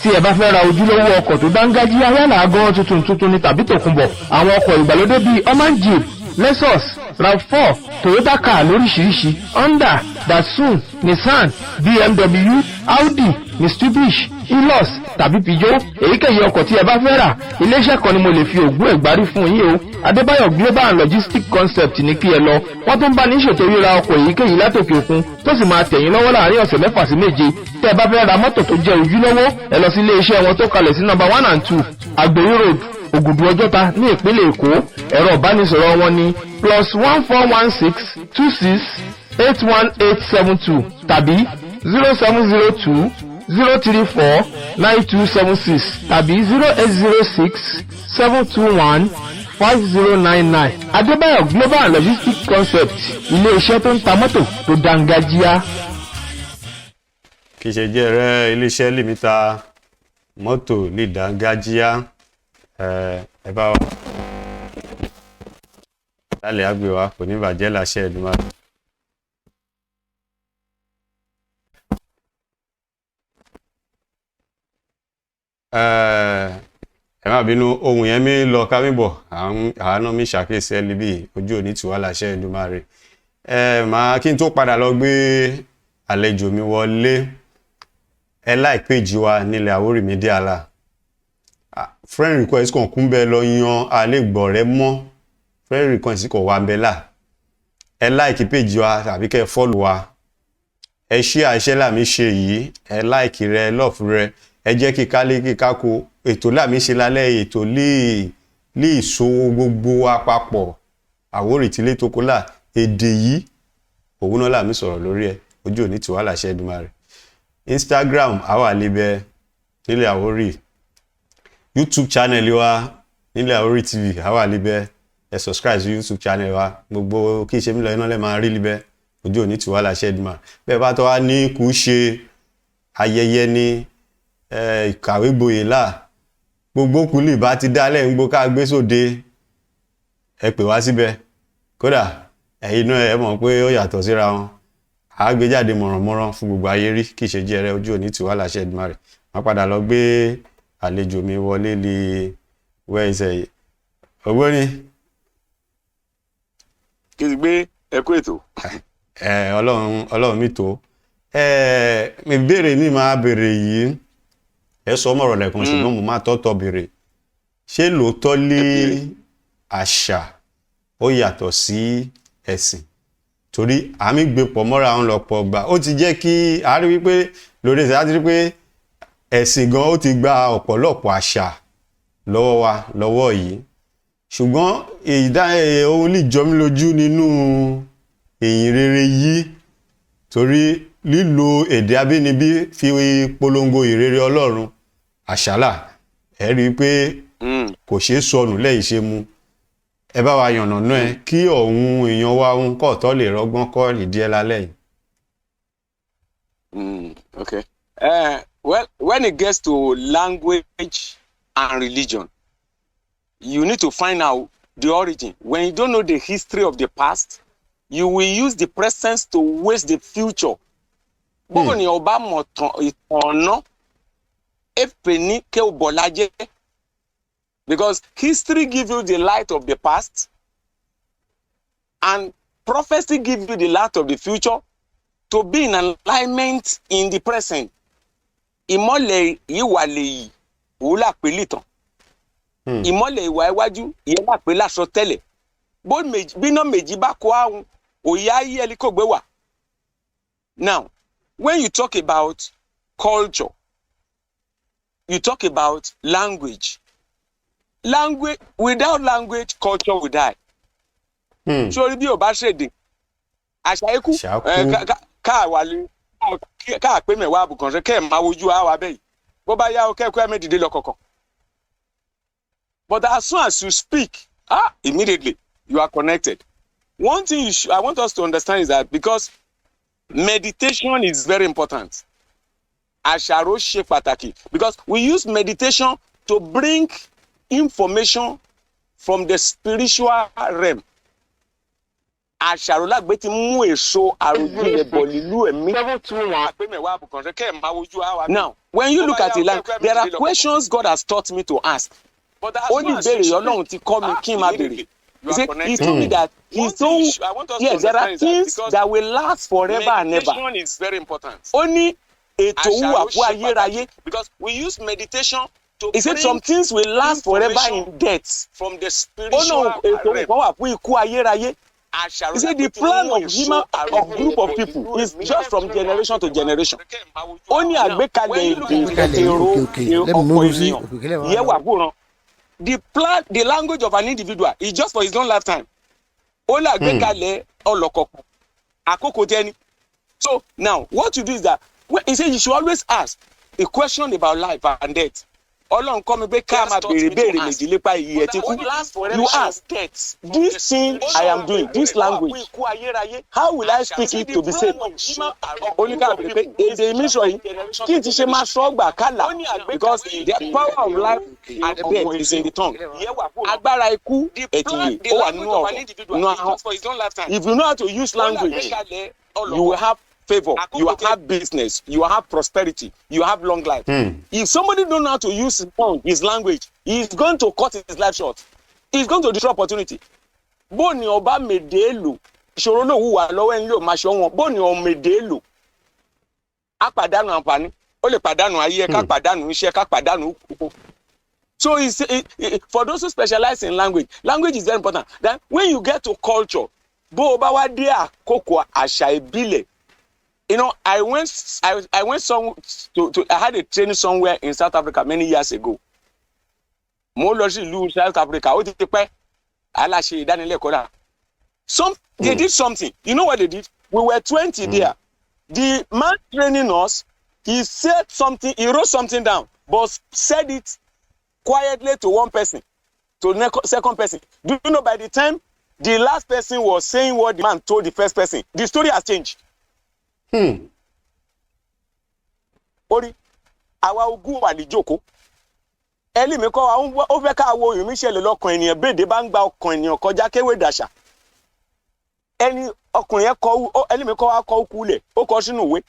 tí ẹ bá fẹ́ ra ojúlówó ọkọ̀ tó dáńgájíá yálà agán tuntun ni tàbí tòkunbọ̀ àwọn ọkọ̀ ìgbàlódé bíi Oman Jeep, Lexus, RAV4, Toyota car lóríṣiríṣi, Honda, Datsun, Nissan, BMW, Audi, Mitsubishi, Hilux tàbí Peugeot èyíkéyìí ọkọ̀ tí ẹ bá fẹ́ rà iléeṣẹ́ kan ni mo lè fi ògùn ẹ̀gbárí fún yín o Adébáyọ̀ Global and Logistic Concept ní kí ẹ lọ wọ́n tún bá ní ṣètò ríra ọkọ̀ èyíkéyìí látòkè òkun tó sì máa tẹ̀yìn lọ́wọ́ láàrin ọ̀sẹ̀ 6 sí 7 tẹ́ ẹ bá fẹ́ ra mọ́tò tó jẹ́ ojúlówó ẹ lọ sí iléeṣẹ́ wọn tó kalẹ̀ sí number 1 and 2 Àgbòrí Road Ògùdù Ọjọ́ta ní ìpínlẹ̀ Èkó ẹ̀rọ ìbánisọ̀rọ̀ wọn ní +1416 26 81872 tàbí 0702 034 9276 tàbí 0806 721 5099 Adébáyọ̀ Global and Logistic Concept ilé-iṣẹ́ tó ń ta mọ́tò tó dáńgájíá. kì í ṣe jẹ́ rẹ iléeṣẹ́ lèmítà mọ́tò lè dáńgájíá ẹ bá wa lálẹ́ àgbè wa kò ní bàjẹ́ láṣẹ Èdùmàrè. ẹ má bínú ohun yẹn mi lọ ká mi bọ̀ àánú mi ṣàkíyèsí ẹlẹ́bí ojú òní tí wà láṣẹ Èdùmàrè. Máa kí n tó padà lọ gbé àlejò mi wọlé ẹ like page wa nílẹ̀ Àwórì Media la friend request kan kún bẹ́ẹ̀ lọ yan àlégbọ̀ rẹ mọ́ friend request kò wà bẹ́ẹ̀ là ẹ like page wa tàbí kẹ́ follow wa ẹ share iṣẹ́ làmí ṣe yìí ẹ like rẹ love rẹ ẹ jẹ́ kí kálé kí kákó ètò làmí ṣe lálẹ́ ètò lè so gbogbo àpapọ̀ Àwórì tílé tó kólà èdè yìí òun náà làmí sọ̀rọ̀ lórí ẹ ojú òní tí wà láṣẹ Èdùmàrè. Instagram àwa libẹ nílẹ̀ Àwórì YouTube channel wa nílẹ̀ Àwórì TV àwa libẹ ẹ subscribe sí YouTube channel wa gbogbo kí ṣe mí lọ iná lẹ́ máa rí libẹ ojú òní tí wà láṣẹ Èdùmàrè. Bẹ́ẹ̀ bá tó wá ní kú ṣe ayẹyẹ ní ìkàwé gboyè là gbogbo kùlì bá ti dálẹ̀ ń gbó ká gbé sóde ẹ pè wá síbẹ̀ kódà ẹ̀yin náà ẹ mọ̀ pé ó yàtọ̀ síra wọn àgbéjáde mọ̀rànmọ́rán fún gbogbo ayé rí kì í ṣe jẹ́ rẹ ojú òní tí wà láṣẹ Èdùmàrè. Má padà lọ gbé àlejò mi wọlé lè wẹ́ ìṣẹ̀ ògbóni. kí ti gbé ẹkú ètò. Ọlọ́run mi tó mi béèrè ní máa béèrè yìí ẹ sọ mọ̀rọ̀ lẹ́kùn ṣùgbọ́n mo máa tọ́tọ̀ béèrè ṣé lóòótọ́ lé àṣà ó yàtọ̀ sí ẹ̀sìn torí àmì gbé pọ̀ mọ́ra àwọn lọ́pọ̀ gbà ó ti jẹ́ kí a rí wípé lórí ẹ̀sìn láti rí pé ẹ̀sìn gan ó ti gba ọ̀pọ̀lọpọ̀ àṣà lọ́wọ́ wa lọ́wọ́ yìí ṣùgbọ́n ohun lè jọ mí lójú nínú ìyìn rere yìí torí lílo èdè abínibí fi polongo ìrere Ọlọ́run àṣàlà ẹ rí pé kò ṣeé sọnù lẹ́yìn ṣe mu ẹ bá wa yànnà náà ẹ kí òun èèyàn wa òun kọ̀ tó lè rọgbọ́n kọ́ ìdí ẹ lálẹ́ yìí. Okay. Well, when it gets to language and religion, you need to find out the origin. When you don't know the history of the past, you will use the present to waste the future. Bọ́ọ̀ ni ọba mọ̀ ìtànná èpè ní kí o bọ̀ lájẹ́. Because history gives you the light of the past and prophecy gives you the light of the future to be in alignment in the present. Ìmọ́lẹ̀ ìwà lèyí òun là pé lìtàn. Ìmọ́lẹ̀ ìwà iwájú ìyẹn là pé láṣọ tẹ́lẹ̀. Bíná méjì bá kó àrùn òye ayé ẹni kò gbé wà. Now, when you talk about culture, you talk about language. Language, without language, culture will die. Sori bí o bá ṣèdè, àṣà ikú, ká wà lé, ká pé mẹ́wàá àbùkàn ṣe kẹ́ ẹ̀ máa wojú àwa bẹ́ẹ̀ yìí. Bó bá yá o kẹ́kọ̀ọ́ ẹ̀mí dìde lọ kọ̀ọ̀kan. But as soon as you speak, immediately you are connected. One thing I want us to understand is that because meditation is very important. Àṣàrò ṣe pàtàkì because we use meditation to bring information from the spiritual realm. Àṣàrò lágbé ti mú èso àròjinlẹ̀ bọ̀ nílùú ẹ̀mí. Now, when you look at the land, there are questions God has taught me to ask. Ó ní ìbéèrè Ọlọ́run ti kọ́ mi kí n máa béèrè. He told me that yes, there are things that will last forever and ever. Meditation is very important. Ó ní ètò wà fún ayérayé. Because we use meditation to he said some things will last forever in death. From the spiritual realm. Ètò wà fún ikú ayérayé. He said the plan of group of people is just from generation to generation. Ó ní àgbékalẹ̀ èrò ọ̀pọ̀ ènìyàn yẹ wà gbóran. The language of an individual is just for his own lifetime. Ó lè àgbékalẹ̀ ọlọ́kọ̀ọ̀kan àkókò tẹ́ni. So now what you do is that he said you should always ask a question about life and death. Ọlọ́run kọ́ mi pé ká máa béèrè méjì lépa iye ẹ̀ ti kú. You ask, this thing I am doing, this language, how will I speak it to be saved? Oníkà bèrè pé èdè mi sọ yìí kí n ti ṣe máa sọ ọgbà kálà because the power of life and death is in the tongue. Agbára ikú ẹ̀tìyè ó wà nínú ọ̀rọ̀ nínú ahọ́n. If you know how to use language, you will have favor, you will have business, you will have prosperity, you will have long life. If somebody don't know how to use his language, he is going to cut his life short. He is going to destroy opportunity. Bó ni ọba mèdè lò, ìṣòro ló wùwà lọ́wọ́ ẹni ló máa ṣọ́ wọn. Bó ni ọ mèdè lò, á pàdánù àǹfààní, ó lè pàdánù ayé, ká pàdánù iṣẹ́, ká pàdánù òkú. So for those who specialize in language, language is very important. Then when you get to culture, bó o bá wá dé àkókò àṣà ìbílẹ̀. You know, I went I had a training somewhere in South Africa many years ago. Mo lọ sí ìlú South Africa, ó ti pẹ́, aláṣẹ ìdánilẹ́kọ̀ọ́ náà. They did something. You know what they did? We were 20 there. The man training us, he said something, he wrote something down, but said it quietly to one person, to the second person. Do you know by the time the last person was saying what the man told the first person, the story has changed. Orí àwa ogún wà ní jókòó ẹlí mi kọ́ wa ó fẹ́ ká wo òyìnbí ṣẹlẹ̀ lọ́kàn ènìyàn béèdè bá ń gba ọkàn ènìyàn kọjá kéwé dàṣà ẹni ọkùnrin yẹn kọ ẹlí mi kọ́ wa kọ́ kú lẹ̀ ó kọ́ sínú ìwé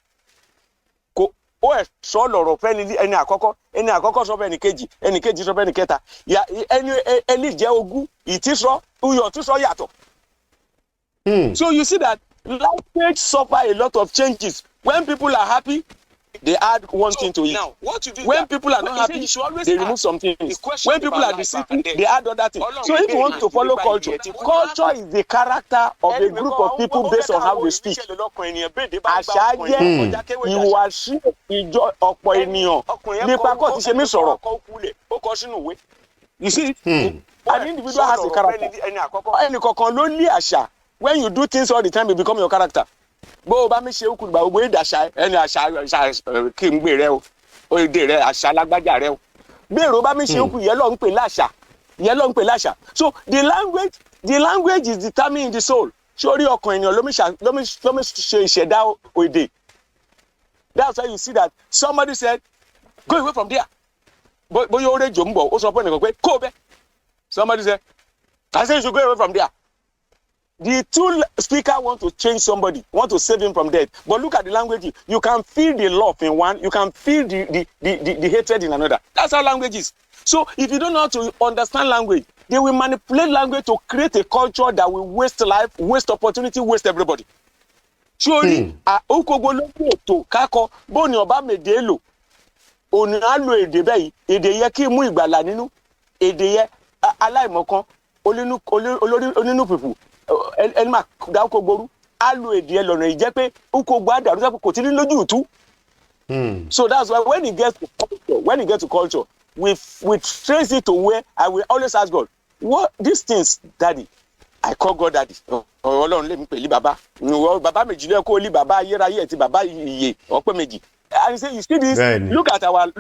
kò ó ẹ̀ sọ lọ̀rọ̀ fẹ́ ẹni àkọ́kọ́ sọ fẹ́ ẹni kejì sọ fẹ́ ẹni kẹta ẹni ẹlí jẹ́ ogún ìtísọ́ uyọ̀ tísọ́ yàtọ̀. So you see that language suffer a lot of changes. When people are happy, they add one thing to it. Now, what you do when people are not happy, they remove some things. When people are deceitful, they add other things. So if you want to follow culture, culture is the character of a group of people based on how they speak. Àṣà jẹ́ ìhùwàsí ìjọ ọ̀pọ̀ ènìyàn nípa kọ́ ti ṣe mí sọ̀rọ̀. You see, an individual has a character. Ẹnì kọ̀ọ̀kan ló ní àṣà. When you do things all the time, it become your character. Bó o bá mi ṣe òkú ìgbà gbogbo ìdàṣà ẹni àṣà kí n gbé rẹ o òde rẹ àṣà lágbájá rẹ o gbèrò bá mi ṣe òkú yẹn lọ ń pè láṣà. So the language the language is determining the soul. Surely ọkàn ènìyàn ló mi ṣe ìṣẹ̀dá èdè. That's why you see that somebody said, go away from there. Bóyá ó rẹ̀ jò ń bọ̀, ó sọ fún ẹnìkan pé kó o bẹ́. Somebody said, I say you should go away from there. The two speaker want to change somebody, want to save him from death. But look at the language. You can feel the love in one, you can feel the hatred in another. That's how language is. So if you don't know how to understand language, they will manipulate language to create a culture that will waste life, waste opportunity, waste everybody. Surely, okogbo ló ń ètò kákọ bóni ọba mèdè lò òní á lo èdè bẹ́ẹ̀ èdè yẹ kí mú ìgbàlà nínú èdè yẹ aláìmọ̀kan onínú pìpù ẹni máa dá okogboru á lo èdè yẹ lọ́nà ìjẹ́ pé okogbo àdàrú sẹ́kù kò tí ní lójú ìtú. So that's why when it gets to culture, we trace it to where I will always ask God, what these things, Daddy? I call God Daddy. Ọlọ́run lè mi pè lí bàbá. Bàbá méjì ló kó lí bàbá ayérayé àti bàbá ìyè ọpẹ́ méjì. And say you see this, look at our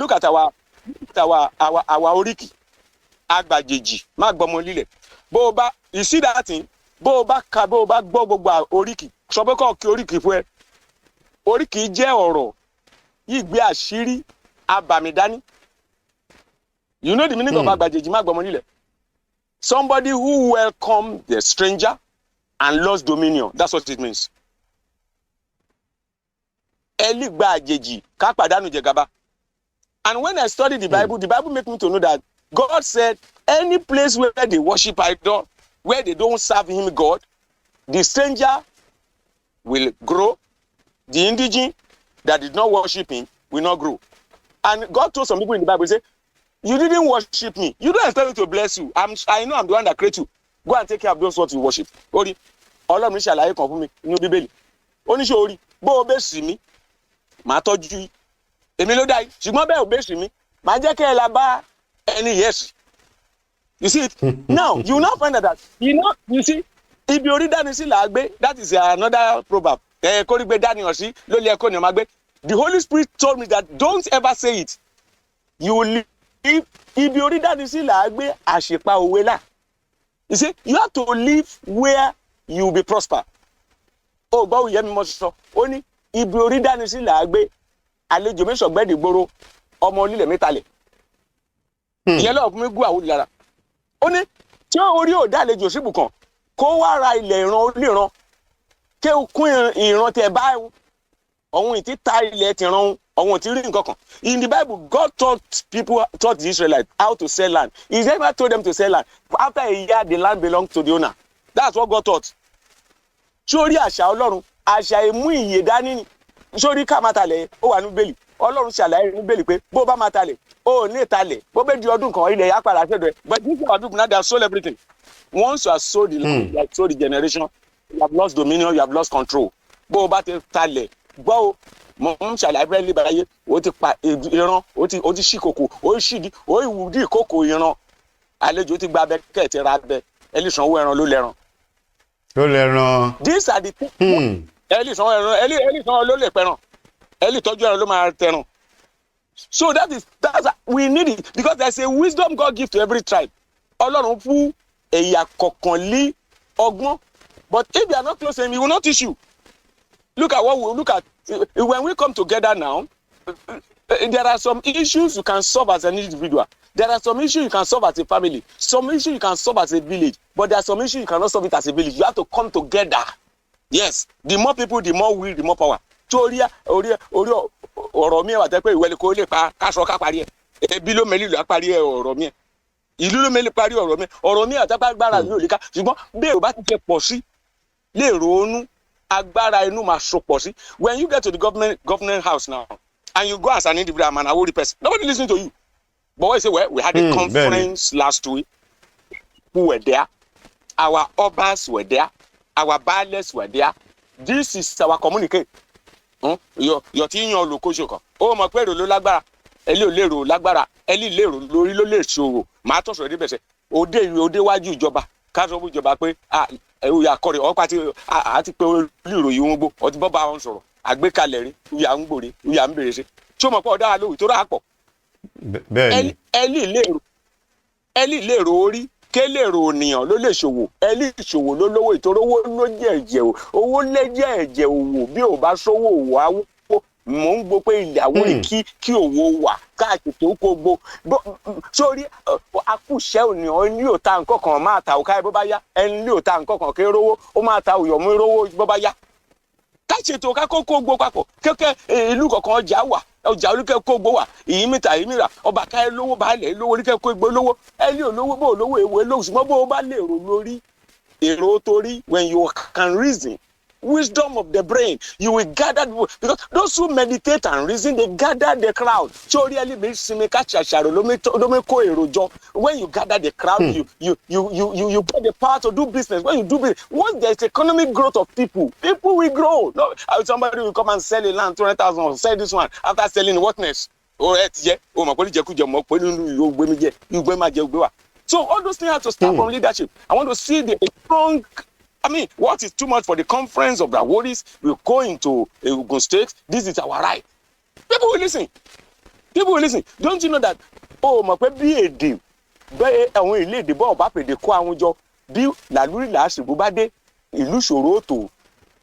oríkì. Agbàjèjì má gbọ́mọ lílẹ̀. Bó o bá you see that thing, bó o bá gbọ́ gbogbo oríkì. Sọ pé kọ́ kí oríkì fún ẹ. Oríkì jẹ́ ọ̀rọ̀ yìí gbé àṣírí abàmìdání. You know the meaning of agbàjèjì má gbọ́mọ lílẹ̀? Somebody who welcomed the stranger and lost dominion. That's what it means. Eli gba àjèjì ká pàdánù jẹgàba. And when I studied the Bible made me to know that God said any place where they worship idol, where they don't serve him God, the stranger will grow. The indigene that did not worship him will not grow. And God told some people in the Bible, he said, you didn't worship me. You don't expect me to bless you. I know I'm the one that created you. Go and take care of those what you worship. Ori, Ọlọ́run ṣàlàyé kan fún mi nínú Bíbélì. Ó ní ṣé orí, bó o bẹ́ sí mi, màá tọ́jú yín. Èmi ló dá yín. Ṣùgbọ́n bẹ́ẹ̀ ò bẹ́ sí mi, màá jẹ́ kẹ́ ẹ la bá ẹni yes. You see it? Now, you now find that, you see, ibi orí dání sí là á gbé, that is another proverb. Kórìgbé dání ọ̀sí ló lé ẹ̀kọ́ ni ọ̀ma gbé. The Holy Spirit told me that don't ever say it. You will live. Ibi orí dání sí là á gbé àṣepa òwe là. You see, you have to live where you will be prosper. Ó gbọ́ òye mi mọ́ sọ, ó ní ibi orí dání sí là á gbé àlejò mi sọ̀gbẹ́dì gbòòrò ọmọ onílẹ̀ mẹ́talẹ̀. Ìyẹn lọ́ọ̀ fún mi gún àwọn olùlára. Ó ní tí orí ò dá àlejò síbùkàn kó wá ra ilẹ̀ ìran oníran kí ó kún ìran tẹ̀ báyìí ọ̀hún ìtí ta ilẹ̀ ti ran ọ̀hún ti rí nǹkan kan. In the Bible, God taught the Israelites how to sell land. He never told them to sell land. After a year, the land belonged to the owner. That's what God taught. Sórí àṣà Ọlọ́run, àṣà ìmú ìyè dání ni. Sórí ká máa talẹ̀ ó wà ní Bíbélì. Ọlọ́run ṣàlàyé ní Bíbélì pé bó bá máa talẹ̀, ó ní ìtalẹ̀. Bó bẹ́ di ọdún kan, ilẹ̀ yà padà ṣẹ̀dọ̀ ẹ̀. But these are people now they have sold everything. Once you have sold the land, you have sold the generation, you have lost dominion, you have lost control. Bó bá ti talẹ̀, gbọ́ o. Mo ń ṣàlàyé bẹ́ẹ̀ lé báyé ó ti pa ìran ó ti ṣí kòkò ó ṣídi ó ìwúdí ìkòkò ìran àlejò ti gba abẹ kẹ́ẹ̀tì ra abẹ ẹlẹ́sànwó ẹran ló lẹ́ran. ló lẹ́ran. These are the things. ẹlẹ́sànwó ẹran ẹlẹ́sànwó ló lè pẹran ẹlẹ́tọ́jú ẹran ló máa tẹran. So that's we need it because there's a wisdom God gives to every tribe. Ọlọ́run fún ẹ̀yà kọ̀ọ̀kan lé ọgbọ́n but if you are not close to him he will not teach you. Look at when we come together now, there are some issues you can solve as an individual. There are some issues you can solve as a family. Some issues you can solve as a village. But there are some issues you cannot solve it as a village. You have to come together. Yes. The more people, the more will, the more power. Torí ọ̀rọ̀ mi wà tẹ́ pé ìwẹ́lẹ̀ kò lè pa káṣọ ká parí ẹ̀. Ebi ló mẹ́lì ló á parí ẹ̀ ọ̀rọ̀ mi. Ìlú ló mẹ́lì parí ọ̀rọ̀ mi. Ọ̀rọ̀ mi àtàkùn agbára yóò lè ká. Ṣùgbọ́n bí èrò bá ti jẹ pọ̀ sí, lè ronú. Agbára inú máa sopọ̀ sí. When you get to the government house now and you go as an individual I'm an Awori person nobody listen to you but when you say well we had a conference last week who were there our obas were there our baales were there this is our communicate yọ tí yan olùkóso kan ó mọ̀ pé èrò ló lágbára ẹlí ò lérò lágbára ẹlí lérò lórí ló lè ṣòro màá tọ̀sọ̀ ẹ̀dí bẹ̀sẹ̀ òde wájú ìjọba káṣọ́ fún ìjọba pé ìyá kọrẹ ọkọ àti pé olùròyìn wọn gbó ọtí bọ́ bá wọn sọ̀rọ̀ àgbékalẹ̀ rí ìyá ń gbòòrè ìyá ń bèrè sí tí ó mọ̀ pé ọ̀dà àlóhùn tó rà pọ̀. ẹlí lérò orí kélèrò ènìyàn ló lè ṣòwò ẹlí ìṣòwò ló lówó ìtorí owó ló jẹ́ ẹ̀jẹ̀ owó lẹ́jẹ̀ ẹ̀jẹ̀ òwò bí ò bá sówó òwò awó mò ń gbọ́ pé ilẹ̀ Àwórì kí òwò wà káàkiri tó kó gbó sórí akúṣẹ́ ònìyàn ẹni yóò ta nǹkan kan máa ta òkà bó bá yá ẹni yóò ta nǹkan kan kí rówó ó máa ta òyọ̀mú rówó bó bá yá ká ṣètò ká kó gbó papọ̀ kẹ́kẹ́ ìlú kọ̀ọ̀kan ọjà olùkẹ́ kó gbó wà ìyí mìta ìyí mìíràn ọba ká ẹ lówó baálẹ̀ lówó oríkẹ́ kó gbó lówó ẹ ní olówó bó olówó èwo lówó ṣùgbọ́n bó o bá lè rò lórí èrò torí when you can reason wisdom of the brain you will gather because those who meditate and reason they gather the crowd sórí ẹlẹ́bí sinmi ká ṣàṣàrò ló mi kó èrò jọ when you gather the crowd you get the power to do business when you do business once there is economic growth of people will grow no somebody will come and sell a land 200,000 or sell this one after selling what next o ẹ ti jẹ o mọ̀ pé oníjẹkújẹ mọ̀ pé nínú ìlú ògbé mi jẹ ìgbé máa jẹ ògbé wa so all those things have to start from leadership I want to see the strong. I mean, what is too much for the conference of the Aworis? We go into Ogun State. This is our right. People will listen. Don't you know that? Oh, mà pé bí èdè bẹ́ẹ̀ àwọn ilé èdè bọ́ọ̀ bá pèdè kó àwọn jọ bí làlúrí làásìgbò bá dé ìlú ṣòro tó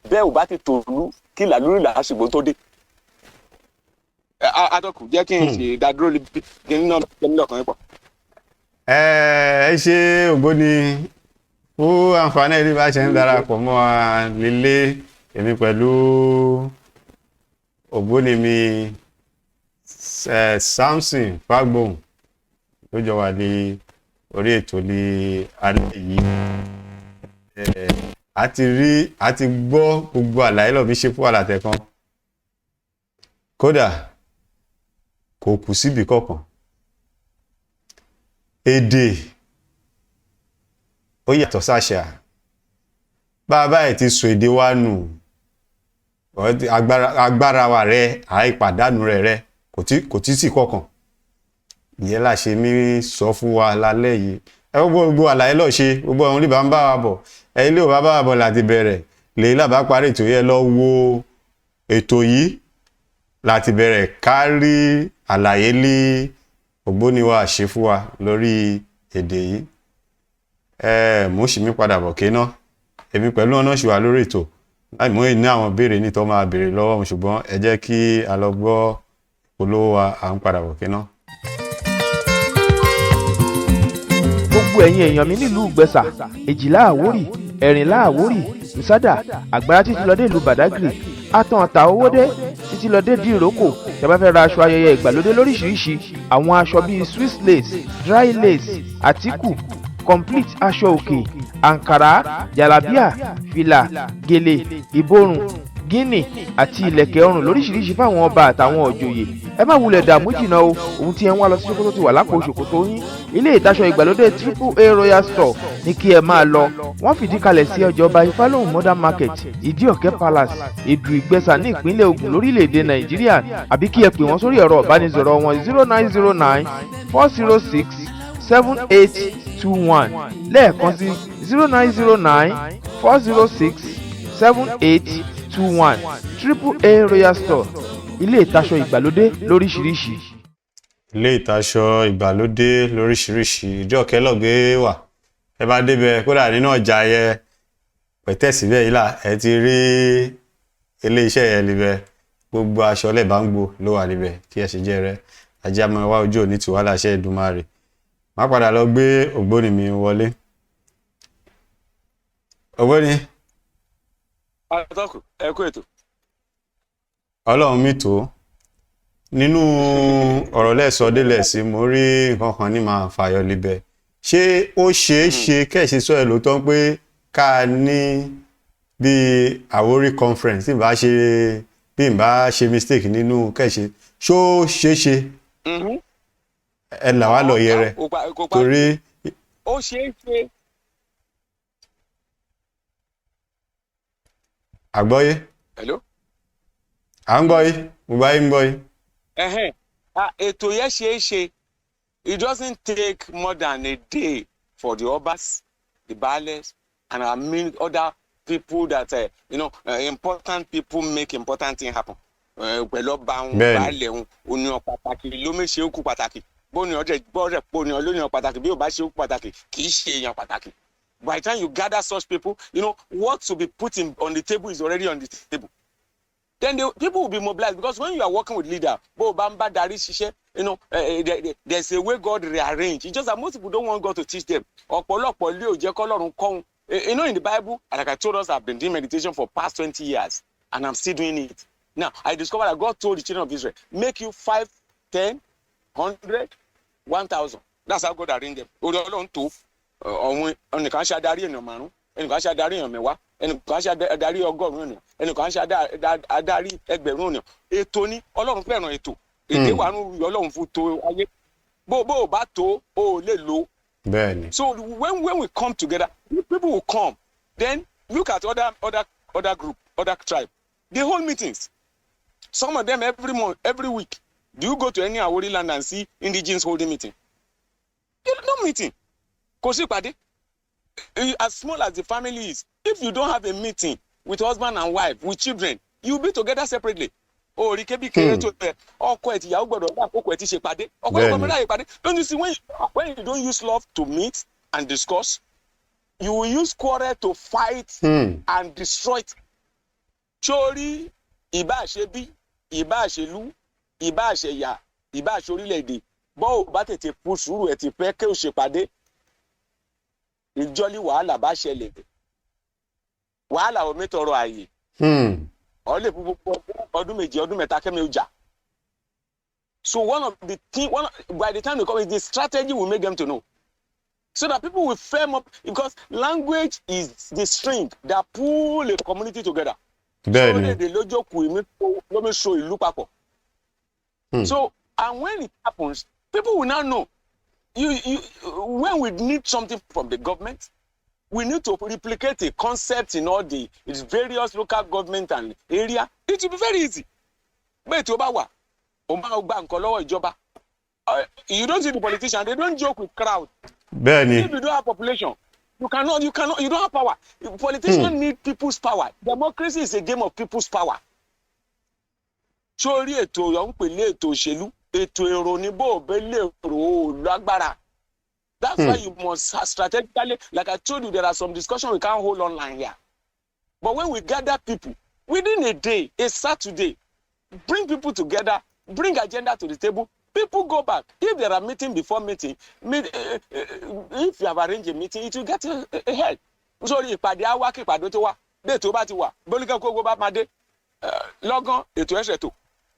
bẹ́ẹ̀ ò bá ti tòlú kí làlúrí làásìgbò tó dé. Adọ́kù jẹ́ kí n ṣe ìdádúró kí n náà lọ́kàn yín pọ̀. Ẹ ṣe ògbóni fún àǹfààní ẹni bá ṣe ń darapọ̀ mọ́ wa lílé èmi pẹ̀lú ògbóni mi SAMSON Fagbohun tó jọ wà ní orí ètò ní alẹ́ yìí a ti gbọ́ gbogbo àlàyé lọ bí ṣe fún àlàtẹ̀ kan kódà kò kù síbi kankan èdè ó yàtọ̀ sáṣà bàbá ẹ̀ ti sọ èdè wa nù agbára wa rẹ àìpàdánù rẹ kò tí sí kọ̀kan ìyẹn là ṣe mí sọ fún wa lálẹ́ yìí ẹ gbogbo àlàyé lọ ṣe gbogbo àwọn olùbá ń bá wa bọ̀ ẹ ilé ò bá wa bọ̀ láti bẹ̀rẹ̀ lè lábá parí ètò yẹn lọ wo ètò yìí láti bẹ̀rẹ̀ kárí àlàyé lé ògbóni wa ṣe fún wa lórí èdè yìí mo sì mí padà bọ̀ kéná èmi pẹ̀lú ọ̀nà ṣì wà lórí ètò láì mú ní àwọn béèrè ní tó máa béèrè lọ́wọ́ mi ṣùgbọ́n ẹ jẹ́ kí a lọ gbọ́ olówó wa à ń padà bọ̀ kéná. gbogbo ẹ̀yin èèyàn mi nílùú Ìgbẹ̀sà Èjìlá Àwórì Ẹ̀rìnlá Àwórì Nsádà Àgbàrá títí lọ dé ìlú Bàdágìrì Àtàn Àtà Owódé títí lọ dé Dìrókò tẹ́ bá fẹ́ ra aṣọ ayẹyẹ ìgbàlódé lóríṣiríṣi àwọn aṣọ bíi Swiss lace dry lace àtíkù complete aṣọ òkè ankara jalabia fìlà gèlè ìborùn gíní àti ìlẹ̀kẹ̀ ọrùn lóríṣiríṣi fáwọn ọba àtàwọn òjòyè ẹ má wulẹ̀ dààmú jìnnà o ohun tí ẹ ń wá lọ sí Sókótó ti wà lápò ṣòkòtò yín ilé ìtaṣọ ìgbàlódé AAA Royal Store ní kí ẹ máa lọ wọ́n fìdí kalẹ̀ sí ọjà ọba Ifálóhùn Modern Market Ìdíọ̀kẹ́ Palace Ìdù Ìgbẹ̀sà ní ìpínlẹ̀ Ògùn lórílẹ̀‐èdè Nàìjíríà àbí kí ẹ pè wọ́n sórí ẹ̀rọ ìbánisọ̀rọ̀ wọn 0909 406 7821 lẹ́ẹ̀kan sí 0909 406 7821 AAA Royal Store ilé ìtaṣọ ìgbàlódé lóríṣiríṣi. ilé ìtaṣọ ìgbàlódé lóríṣiríṣi Ìdíọ̀kẹ́ lọ́gbé wà ẹ bá débẹ̀ kódà nínú ọjà yẹ pẹ̀tẹ́sì bẹ́ẹ̀ yìí là ẹ ti rí ilé iṣẹ́ yẹn níbẹ̀ gbogbo aṣọ lẹ́ẹ̀bá ń gbò ló wà níbẹ̀ kí ẹ ṣe jẹ́ rẹ ajá máa wá ojú òní tiwa láṣẹ Èdùmàrè má padà lọ gbé ògbóni mi wọlé ògbóni. àtọkù ẹ kú ètò. Ọlọ́run mi tó nínú ọ̀rọ̀ lẹ́sọ̀ délẹ̀ sí mo rí nǹkan kan ní máa fàyọ libẹ̀ ṣé ó ṣeé ṣe kẹ́ẹ̀ṣe sọ ẹ̀ lóòótọ́ pé ká ní bí Àwórì conference bí n bá ṣe mistake nínú kẹ́ẹ̀ṣe ṣó ṣeé ṣe ẹ là wá lọ yẹrẹ torí. ó ṣeé ṣe. àgbọ́yé. Hello. à ń gbọ́ yìí gbogbo ayé ń gbọ́ yìí. ètò yẹn ṣeé ṣe it doesn't take more than a day for the obas the baales and other people that important people make important thing happen. pẹ̀lú ọba wọn baálẹ̀ wọn oníyan pàtàkì ló méṣe ó kú pàtàkì bóníyàn dẹ̀ gbọ́ rẹ̀ bóníyàn lóníyàn pàtàkì bí ò bá ṣe pàtàkì kì í ṣe èèyàn pàtàkì. By the time you gather such people, what to be put on the table is already on the table. Then people will be mobilized, because when you are working with leader, there's a way God rearranged. It's just that most people don't want God to teach them. In the Bible, like I told us, I've been doing meditation for past 20 years, and I'm still doing it. Now, I discovered that God told the children of Israel, make you 5, 10, 100, 1,000. That's how God arranged them. Ẹnìkan ṣe adarí ènìyàn márùn, ẹnìkan ṣe adarí ènìyàn mẹ́wàá, ẹnìkan ṣe adarí 100 ènìyàn, ẹnìkan ṣe adarí 1,000 ènìyàn. Ètò ni Ọlọ́run fẹ́ràn ètò. Èdè wà nù Ọlọ́run fún tó ayé. Bó o bá tó o lè lò. Bẹ́ẹ̀ni. So when we come together, people will come. Then look at other group, other tribe. They hold meetings. Some of them every month, every week. Do you go to any Awori land and see indigenes holding meeting? No meeting. As small as the family is, if you don't have a meeting with husband and wife, with children, you'll be together separately. Don't you see, when you don't use love to meet and discuss, you will use quarrel to fight and destroy it. Chori, ìbá ṣe bí, ìbá ṣe lú, ìbá ṣe yà, ìbá ṣe orílẹ̀-èdè, bó bá tètè pu sùúrù ẹ̀ ti pẹ́ kí o ṣe pàdé. Ìjọ́lí wàhálà bá ṣẹlẹ̀. Wàhálà ò mẹ́tọ̀rọ̀ ààyè. Ọ lè fún gbogbo ọdún méje, ọdún mẹ́ta kẹ́mi ọjà. So by the time they come, it's the strategy will make them to know. So that people will firm up, because language is the string that pull a community together. So and when it happens, people will now know. When we need something from the government, we need to replicate a concept in all its various local government and area. It will be very easy. But you don't see the politicians, they don't joke with crowd. If you don't have population, you don't have power. Politicians need people's power. Democracy is a game of people's power. Sórí ètò yọ̀ ń pèlè ètò òṣèlú, ètò èrò ní bó bẹ́ lè rò lágbára. That's why you must strategically, like I told you, there are some discussions we can't hold online here. But when we gather people, within a day, a Saturday, bring people together, bring agenda to the table, people go back. If there are meeting before meeting, if you have arranged a meeting, it will get ahead. Sorry, ìpàdé àwa kí ìpàdé tó wà, dé tó bá ti wà, bólúkẹ́ kó bá máa dé, lọ́gán ètò ẹ̀ṣẹ̀ tó.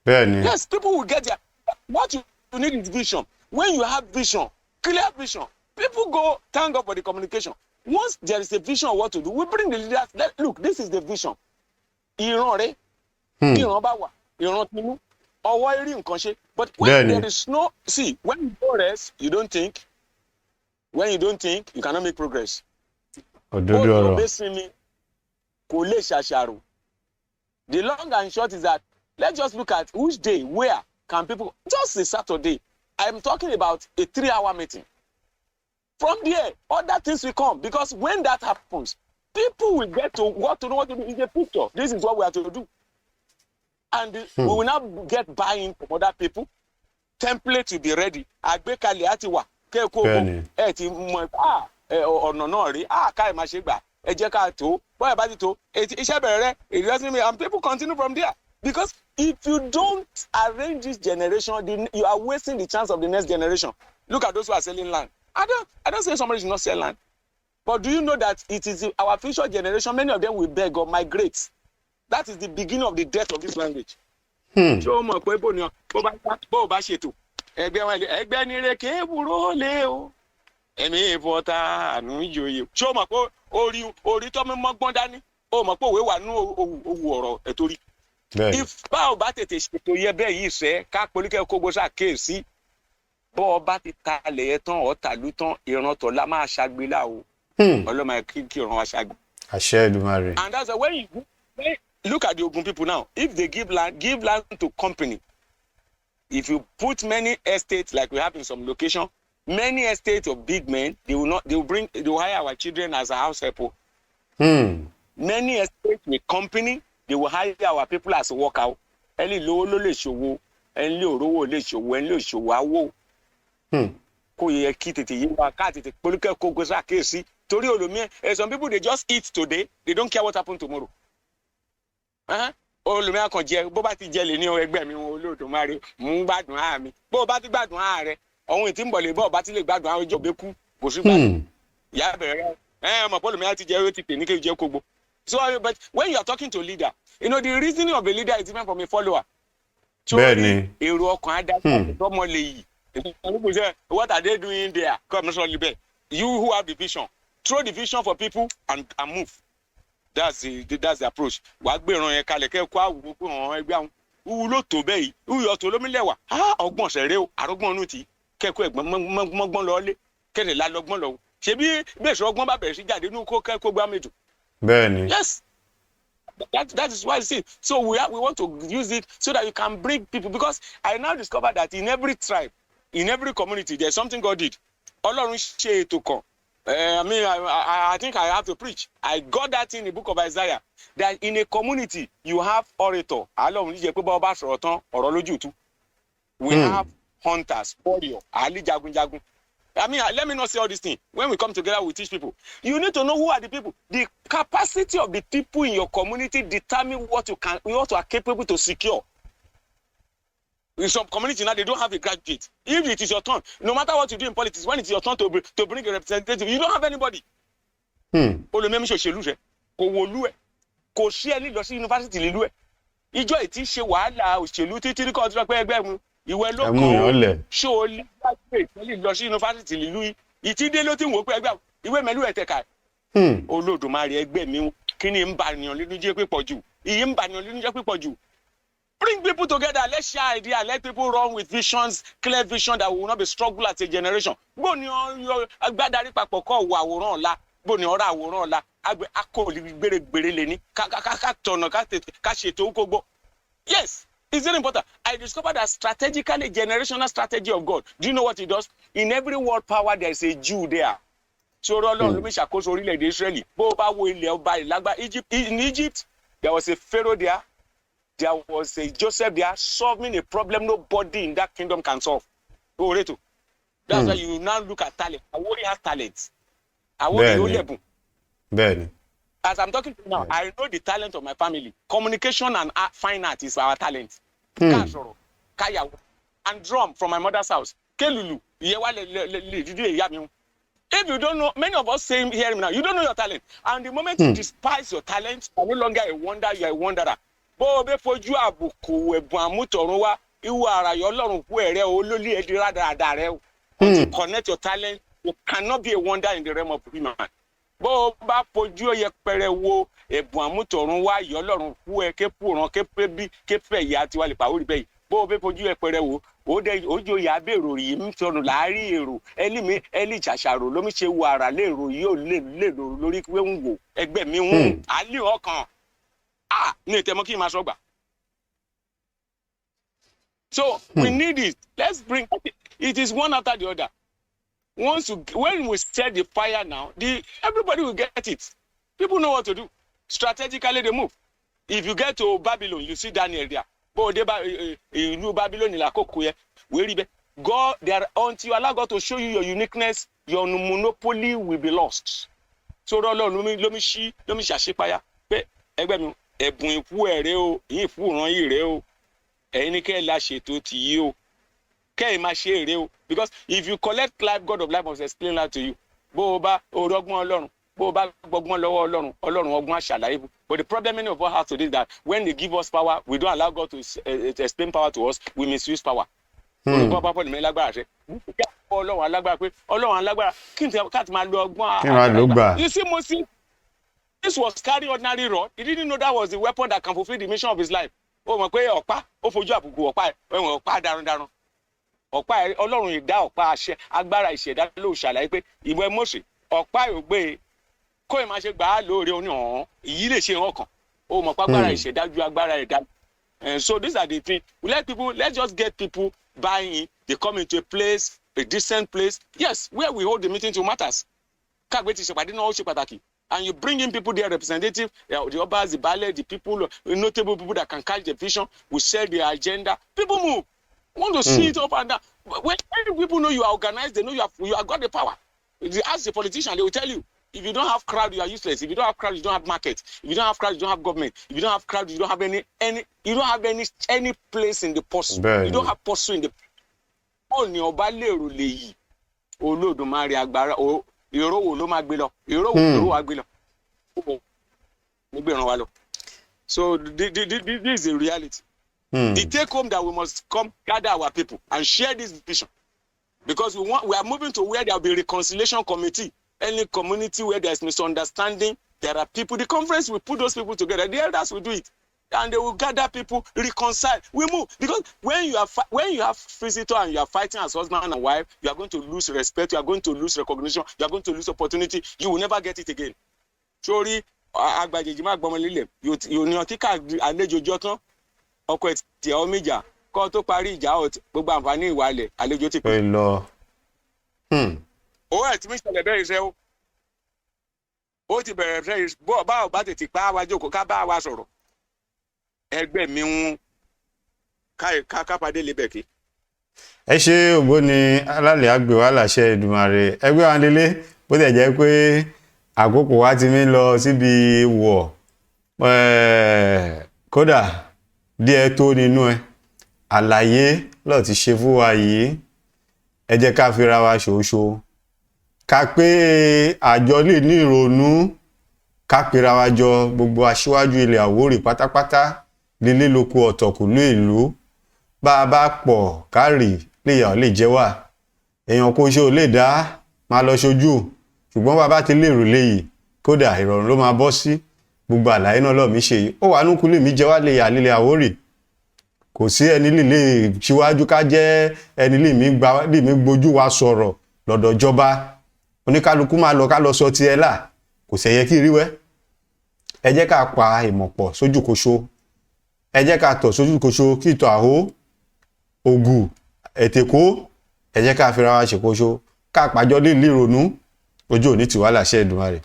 Yes, people will get there. What you need is vision. When you have vision, clear vision, people go thank God for the communication. Once there is a vision of what to do, we bring the leaders. Look, this is the vision. Ìran rẹ̀, ìran bá wà, ìran tinú, ọwọ́ eré nǹkan ṣe. But when there is no, see, when you go rest, you don't think. When you don't think, you cannot make progress. The long and short is that let's just look at which day, where can people, just a Saturday. I'm talking about a 3-hour meeting. From there, other things will come, because when that happens, people will get to what to know what to do. Is a picture. This is what we have to do. And we will now get buy-in from other people. Template will be ready. Àgbékalẹ̀ àti wà. Ti mọ̀ ọ̀nà náà rí. Káì máa ṣe gbà. Ẹ jẹ́ ká tó. Bọ́yá bá ti tó. Iṣẹ́ bẹ̀rẹ̀ rẹ̀. And people continue from there. Because if you don't arrange this generation, you are wasting the chance of the next generation. Look at those who are selling land. I don't say somebody should not sell land. But do you know that it is our future generation, many of them will beg or migrate. That is the beginning of the death of this language. Ṣé o mọ̀ pé bó o bá ṣètò ẹgbẹ́ ni rẹ̀ kéé wúrò lé o ẹ̀mí ìfọ̀tà àánú ìjòyè. Ṣé o mọ̀ pé orí tó mọ́ gbọ́n dání o mọ̀ pé òwe wà nínú òwú ọ̀rọ̀ ẹ̀tórí. If bá o bá tètè ṣètò yẹ bẹ́ẹ̀ yìí sẹ́ ká polúkẹ́ kó gbóṣà kéèsì bọ́ ọ bá ti ta lẹ̀ yẹn tán ọ̀tàlú tán ìran tọ̀la máa ṣàgbélà o. Ọlọ́mọ kí ìran wa ṣàgbé. Àṣẹ Èdùmàrè. And that's when you look at the Ogun people now. If they give land to company. If you put many estates like we have in some location, many estates of big men, they will hire our children as a house help. Many estates with company, they will hire our people as a worker. Ẹni lówó ló lè ṣòwò, ẹni lè òrówó lè ṣòwò, ẹni lè ṣòwò àwò. kó yẹ kí tètè yé wa ká tètè polúkẹ́ kó gbèsè àkéèsí torí olùmí some people they just eat today they don't care what happen tomorrow. Olùmí àkànjẹ bó bá ti jẹ lè ní ẹgbẹ́ mi wọn Olódùmarè mú gbádùn àá mi bó bá ti gbádùn àá rẹ ọ̀hún ìtì ń bọ̀ lè bọ̀ bá ti lè gbádùn àá ọjọ́ gbẹ́kú kò sí gbádùn ìyá bẹ̀rẹ̀ ọmọ pọ́lùmí àti jẹ́ ó ti pè ní kéjì jẹ́ kógbó. So but when you are talking to a leader the reasoning of a leader is different from a follower. Bẹ́ẹ̀ni. Èrò ọkàn adájọ́ ọmọ lè yìí. People say, what are they doing there? Come, you who have the vision, throw the vision for people and move. That's the approach. Wàá gbé ìran yẹn kalẹ̀ kẹ́ kó àwòrán pé ọ̀hún ẹgbẹ́ àwọn wúwo ló tó bẹ́ẹ̀ yìí wúwo ọ̀tọ̀ lómìnlẹ̀wà ọgbọ̀n ṣẹ̀rẹ́ o àrọ́gbọ̀n ọ̀nù tí kẹ́kọ̀ọ́ ẹ̀gbọ́n mọ́gbọ́n lọ lé kẹ́lẹ̀ lálọ́gbọ́n lọ. Ṣebí bẹ́ẹ̀ sọ ọgbọ́n bá bẹ̀rẹ̀ sí jáde nínú kó kẹ́kọ̀ọ́ gbá mẹ́jọ. Bẹ́ẹ̀ni. Yes. That is why I say so we want to use it so that you can bring people, because I now discover that in every tribe, in every community, there's something God did. Ọlọ́run ṣe ètò kan. I think I have to preach. I got that in the book of Isaiah that in a community you have orator. Ọlọ́run jẹ́ pé bá ọba sọ̀rọ̀ tán ọ̀rọ̀ lójú tú. We have hunters, warrior, ali jagunjagun. Let me not say all these things. When we come together, we teach people. You need to know who are the people. The capacity of the people in your community determine what you are capable to secure. In some community now, they don't have a graduate. If it is your turn, no matter what you do in politics, when it's your turn to bring a representative, you don't have anybody. Olùmẹ́mi ṣòṣèlú rẹ̀ kò wọlú ẹ̀ kò sí ẹni lọ sí yunifásitì lílú ẹ̀. Ìjọ ìtí ṣe wàhálà òṣèlú títí kọ́ ọdún pẹ́ ẹgbẹ́ mu. Ìwé ló kàn ṣé o lè gbàgbé lọ sí yunifásitì lílú yìí. Ìtìdé ló ti ń wò pé ẹgbẹ́ ìwé mẹ́lú ẹ̀ tẹ̀ka. Olódùmarè ẹgbẹ́ mi kí ni ń bà nìyàn nínú jẹ́ pípọ̀ jù. Ìyí ń bà nìyàn nínú jẹ́ pípọ̀ jù. Bring people together. Let's share ideas. Let people run with visions, clear vision that will not be struggle as a generation. Bó ni agbádàrí papọ̀ kọ́ wo àwòrán ọ̀la. Bó ni ọ̀rọ̀ àwòrán ọ̀la. Àgbẹ̀ akọ̀ọ̀lì gbèrègbèrè lè ní. Ká tọ̀nà ká ṣètò kó gbọ́. Yes, it's very important. I discovered that strategically, generational strategy of God. Do you know what it does? In every world power, there is a Jew there. So Ọlọ́run ló mi ṣàkóso orílẹ̀-èdè Israeli. Bó o bá wo ilẹ̀ ọba ìlágbá in Egypt, there was a Pharaoh there. There was a Joseph there solving a problem nobody in that kingdom can solve. That's why you now look at talent. Awori has talent. Awori ló lẹ́bùn. Bẹ́ẹ̀ni. As I'm talking to you now, I know the talent of my family. Communication and fine art is our talent. Káàsọ̀rọ̀, káyàwó, and drum from my mother's house. Kélùlù, ìyẹn wà lè dídú èyí àmì. If you don't know, many of us say here now, you don't know your talent. And the moment you despise your talent, you are no longer a wonder, you are a wanderer. Bó o bẹ fojú àbùkù ẹ̀bùn àmútọ̀run wá ìwọ àràyọ Ọlọ́run kú ẹ̀rẹ́ olólì ẹ̀dí rádaràdà rẹ o. To connect your talent, you cannot be a wonder in the realm of human. Bó o bá fojú yẹpẹrẹ wo ẹ̀bùn àmútọ̀run wá ìyọ Ọlọ́run kú ẹ képu ràn képe bí képe ìyá tiwa lè pàwórí bẹ́yìí. Bó o bẹ fojú yẹpẹrẹ wo ojú ìyá abẹ́rò yìí ń sọnù láàárín èrò ẹlí ìjàṣàrò lómi ṣe wo àrà lérò yóò lè lò lórí pé ń wò ẹgbẹ́ mi ń àlè ọkàn. So we need it. Let's bring it is one after the other. When we set the fire now, everybody will get it. People know what to do. Strategically they move. If you get to Babylon, you see Daniel there. But Babylon God there until you allow God to show you your uniqueness, your monopoly will be lost. So let me ṣàṣepaya pé ẹgbẹ́ mi ẹ̀bùn ìkú ẹ̀rẹ́ o yín ìfúràn yìí rẹ́ o ẹ̀yin ní kẹ́ ẹ̀ la ṣètò tì yí o kẹ́ ẹ̀ máa ṣe èrè o, because if you collect life, God of life must explain that to you. Bó o bá orọ́gbọ́n Ọlọ́run bó o bá gbọ́gbọ́n lọ́wọ́ Ọlọ́run ọgbọ́n àṣàlàyé fún. But the problem many of us have today is that when they give us power, we don't allow God to explain power to us. We misuse power. Olùkọ́ pápá nìmẹ́ lágbára ṣe. Ọlọ́run alágbára pé Ọlọ́run alágbára kí n ká ti máa lo ọgbọ́n àṣàlàyé. You see Moses. This was carrying ordinary rod. He didn't know that was the weapon that can fulfill the mission of his life. Ó mọ̀ pé ọ̀pá ó fojú àbùkù ọ̀pá darandaran. Ọ̀pá Ọlọ́run ìdá ọ̀pá àṣẹ agbára ìṣẹ̀dá ló ṣàlàyé pé ìwé Mósè ọ̀pá ìgbé kó ì máa ṣe gbà á lóore oní ọ̀hún ìyí lè ṣe ọkàn. Ó mọ̀ pé agbára ìṣẹ̀dá ju agbára ẹ̀dá. So these are the things. Let's just get people buying. They come into a place, a decent place. Yes, where we hold the meeting to matters. Káàgbé ti ṣèpàdé náà ó ṣe pàtàkì. And you bring in people there, representative, the Obas, the Ballet, the people, notable people that can catch the vision, will sell their agenda. People move. Want to see it up and down. When people know you are organized, they know you have got the power. If you ask the politician, they will tell you, if you don't have crowd, you are useless. If you don't have crowd, you don't have market. If you don't have crowd, you don't have government. If you don't have crowd, you don't have any place in the purse. You don't have purse in the. Only ọba lérò lè yí Olódùmarè agbára èrò wo ló máa gbé lọ èrò wo ló wá gbé lọ mo gbé ràn wá lọ. So this is the reality. The take home that we must come gather our people and share this vision, because we are moving to where there will be reconciliation committee. Any community where there is misunderstanding, there are people. The conference will put those people together. The elders will do it, and they will gather people, reconcile. We move, because when you have visitor and you are fighting as husband and wife, you are going to lose respect. You are going to lose recognition. You are going to lose opportunity. You will never get it again. Sorry, agbajejima gbọmọlile. You ní ọtí ká àlejò jọ tán. Ọkọ ẹ̀ tí ọ̀ méjà kọ́ tó parí ìjà gbogbo àǹfààní ìwàlẹ̀ àlejò ti pè. Owó ẹ̀ tí mi ṣẹlẹ̀ bẹ́ẹ̀ ṣe ó ti bẹ̀rẹ̀ fẹ́ bọ́ bá ọba tètè pa àwa jókòó ká bá wa sọ̀rọ̀. Ẹgbẹ́ mi ń kápádé lebẹ̀kí. Ẹ ṣe Ògbóni Alálẹ̀ àgbèwà láṣẹ Èdùmàrè ẹgbẹ́ wa délé bó tẹ̀ jẹ́ pé àkókò wa ti mi lọ síbi wọ̀ kódà díẹ̀ tó nínú ẹ àlàyé ló ti ṣe fún wa yìí ẹ jẹ́ ká fira wa ṣoṣo ká pé àjọ lè ní ìrònú ká pera wa jọ gbogbo aṣíwájú ilẹ̀ Àwórì pátápátá lílé lóko ọ̀tọ̀kùlú ìlú bá a bá pọ̀ kárì léyà lè jẹ́ wà èèyàn kò ṣe ò lè dá máa lọ ṣojú ṣùgbọ́n bàbá ti lérò léyìí kódà ìrọ̀rùn ló máa bọ́ sí gbogbo àlàyé náà lọ́ọ̀ mi ṣe yìí ó wà núkú lè mí jẹ́ wá léyà lílé Àwórì kò sí ẹni lílé síwájú ká jẹ́ ẹni lè mí gbójú wa sọ̀rọ̀ lọ́dọ̀ jọba oníkálukú máa lọ ká lọ sọ ti ẹ là kò sẹ́yẹ kí ríwẹ́ ẹ jẹ́ ká pa ìmọ̀ pọ̀ sójú koṣo ẹ jẹ́ ká tọ̀ sójú koṣo kí ìtọ̀ àhó ògù ètèkó ẹ jẹ́ ká fira wa ṣèkoṣo ká pàjọ lílé ìrònú ojú òní tiwa láṣẹ Èdùmàrè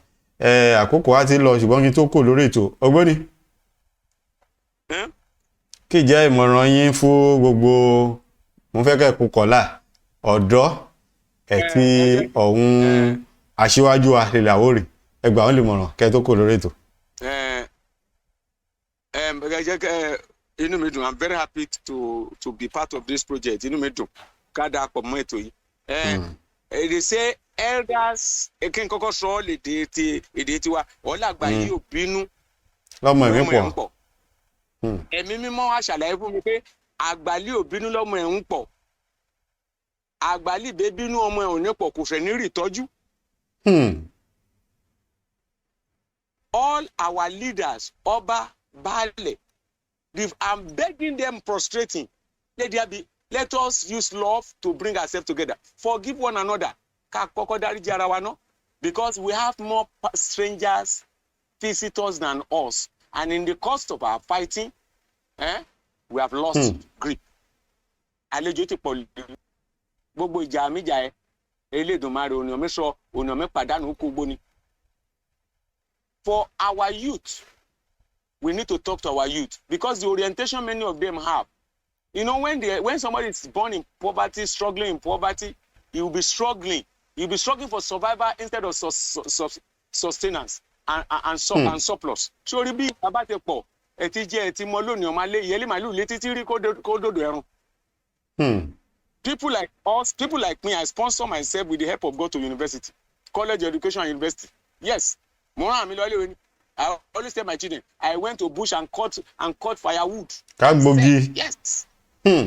àkókò wa ti lọ ṣùgbọ́n kí n tó kò lórí ètò Ògbóni kí jẹ́ ìmọ̀ràn yín fún gbogbo mo fẹ́ kẹ́ kú kọ́lá ọ̀dọ́ ẹ̀tí ọ̀hún aṣíwájú wa ilẹ̀ Àwórì ẹgbàá wọn lè mọ̀ràn kẹ́ tó kò lórí ètò. Inú mi dùn, I'm very happy to be part of this project. Inú mi dùn ká dáa pọ̀ mọ́ ètò yìí. They say elders kí n kọ́kọ́ sọ èdè tiwa ọ̀làgbà yìí ò bínú lọ́mọ ẹ̀mí pọ̀. Ẹ̀mí mímọ́ wá ṣàlàyé fún mi pé àgbàlí ò bínú lọ́mọ ẹ̀ ń pọ̀ àgbàlí bẹ́ẹ̀ bínú ọmọ ẹ̀ ò ní pọ̀ kò fẹ́ ní rí ìtọ́jú. All our leaders ọba baálẹ̀ I'm begging them, prostrating, let us use love to bring ourselves together, forgive one another because we have more strangers, visitors than us, and in the course of our fighting we have lost grip. Àlejò ti pọ̀ gbogbo ìjà mi jà ẹ Elédùmarè ònìyàn mi sọ ònìyàn mi pàdánù kó gbóni. For our youth, we need to talk to our youth because the orientation many of them have. You know, when somebody is born in poverty, struggling in poverty, he will be struggling. He will be struggling for survival instead of sustenance and surplus. So ribi abate po eti je eti mo loni o ma le yele malu le titi ri ko dodo erun. People like us, people like me, I sponsor myself with the help of God to university, college education and university. Yes. I always tell my children, I went to bush and cut firewood. Yes. We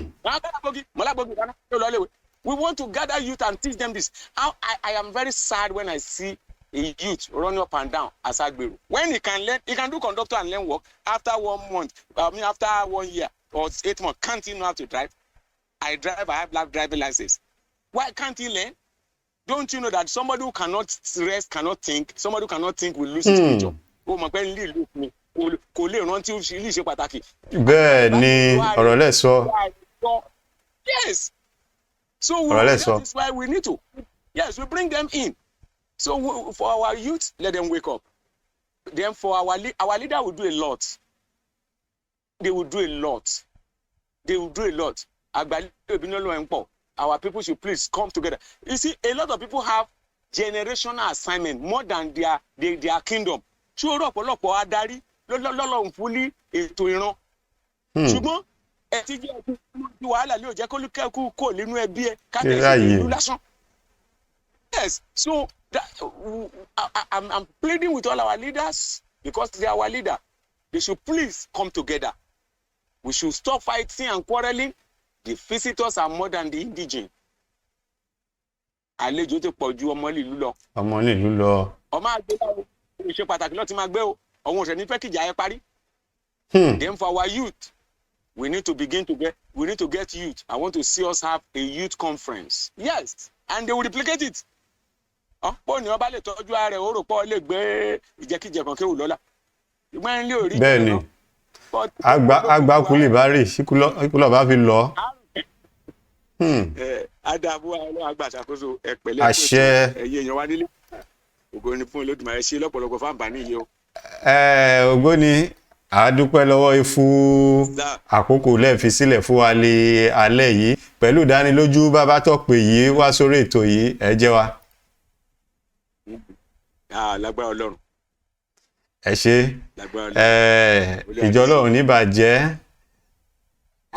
want to gather youth and teach them this. I am very sad when I see a youth running up and down as Agberu. When he can learn, he can do conductor and learn work after 1 month. After 1 year or 8 months, can't he know how to drive? I have black driving license. Why can't he learn? Don't you know that somebody who cannot rest, cannot think, somebody who cannot think will lose his future? Kò lè rántí ilé ìṣe pàtàkì. Bẹ́ẹ̀ ni ọ̀rọ̀ lẹ sọ. Yes. So that is why we need to. Yes, we bring them in. So for our youth, let them wake up. Then for our leader will do a lot. They will do a lot. They will do a lot. Àgbàlẹ̀ òbí náà ló ń pọ̀. our people should please come together. You see, a lot of people have generational assignment more than their kingdom. Ṣé ọ̀pọ̀lọpọ̀ adarí lọ́lọ́run fún ní ètò ìran. Ṣùgbọ́n ẹ ti jẹ́ ẹkú wàhálà ní òjẹ́ kólúkẹ́kù kò nínú ẹbí ẹ kábíyèsí ìlú lásán. Yes, so I'm pleading with all our leaders because they are our leader. They should please come together. We should stop fighting and quarreling. The visitors are more than the indigene. Àlejò ti pọ̀ ju ọmọ ìlú lọ. Ọmọ ìlú lọ. Ọmọ àgbẹ̀ náà ṣe pàtàkì lọ́ọ́ ti máa gbé o. Ọ̀hún ọ̀sẹ̀ ní fẹ́ kíjà ẹ parí. Then for our youth, we need to get youth. I want to see us have a youth conference. Yes, and they will replicate it. Pọ̀ ní ọba lè tọ́jú ara rẹ̀ ó rò pọ̀ lè gbé ìjẹkíjẹ kan kéwù lọ́la. Ìgbọ́n ilé orí. Bẹ́ẹ̀ni, àgbà kúlì bá rè síkúlọ̀ bá fi lọ. Adabu àwọn àgbà ṣàkóso ẹ̀pẹ̀lẹ́ àṣẹ ẹ̀yẹ èèyàn wá nílé. Ògo ni fún Olódùmarè ṣe lọ́pọ̀lọpọ̀ fún àǹfààní yìí o. Ògbóni àdúpẹ́ lọ́wọ́ ifú àkókò lẹ́ẹ̀fi sílẹ̀ fún wa lé alẹ́ yìí pẹ̀lú ìdánilójú bàbá tó pè yìí wá sórí ètò yìí ẹ jẹ́ wa. Lágbára Ọlọ́run. Ẹ ṣé ìjọ Ọlọ́run ní bàjẹ́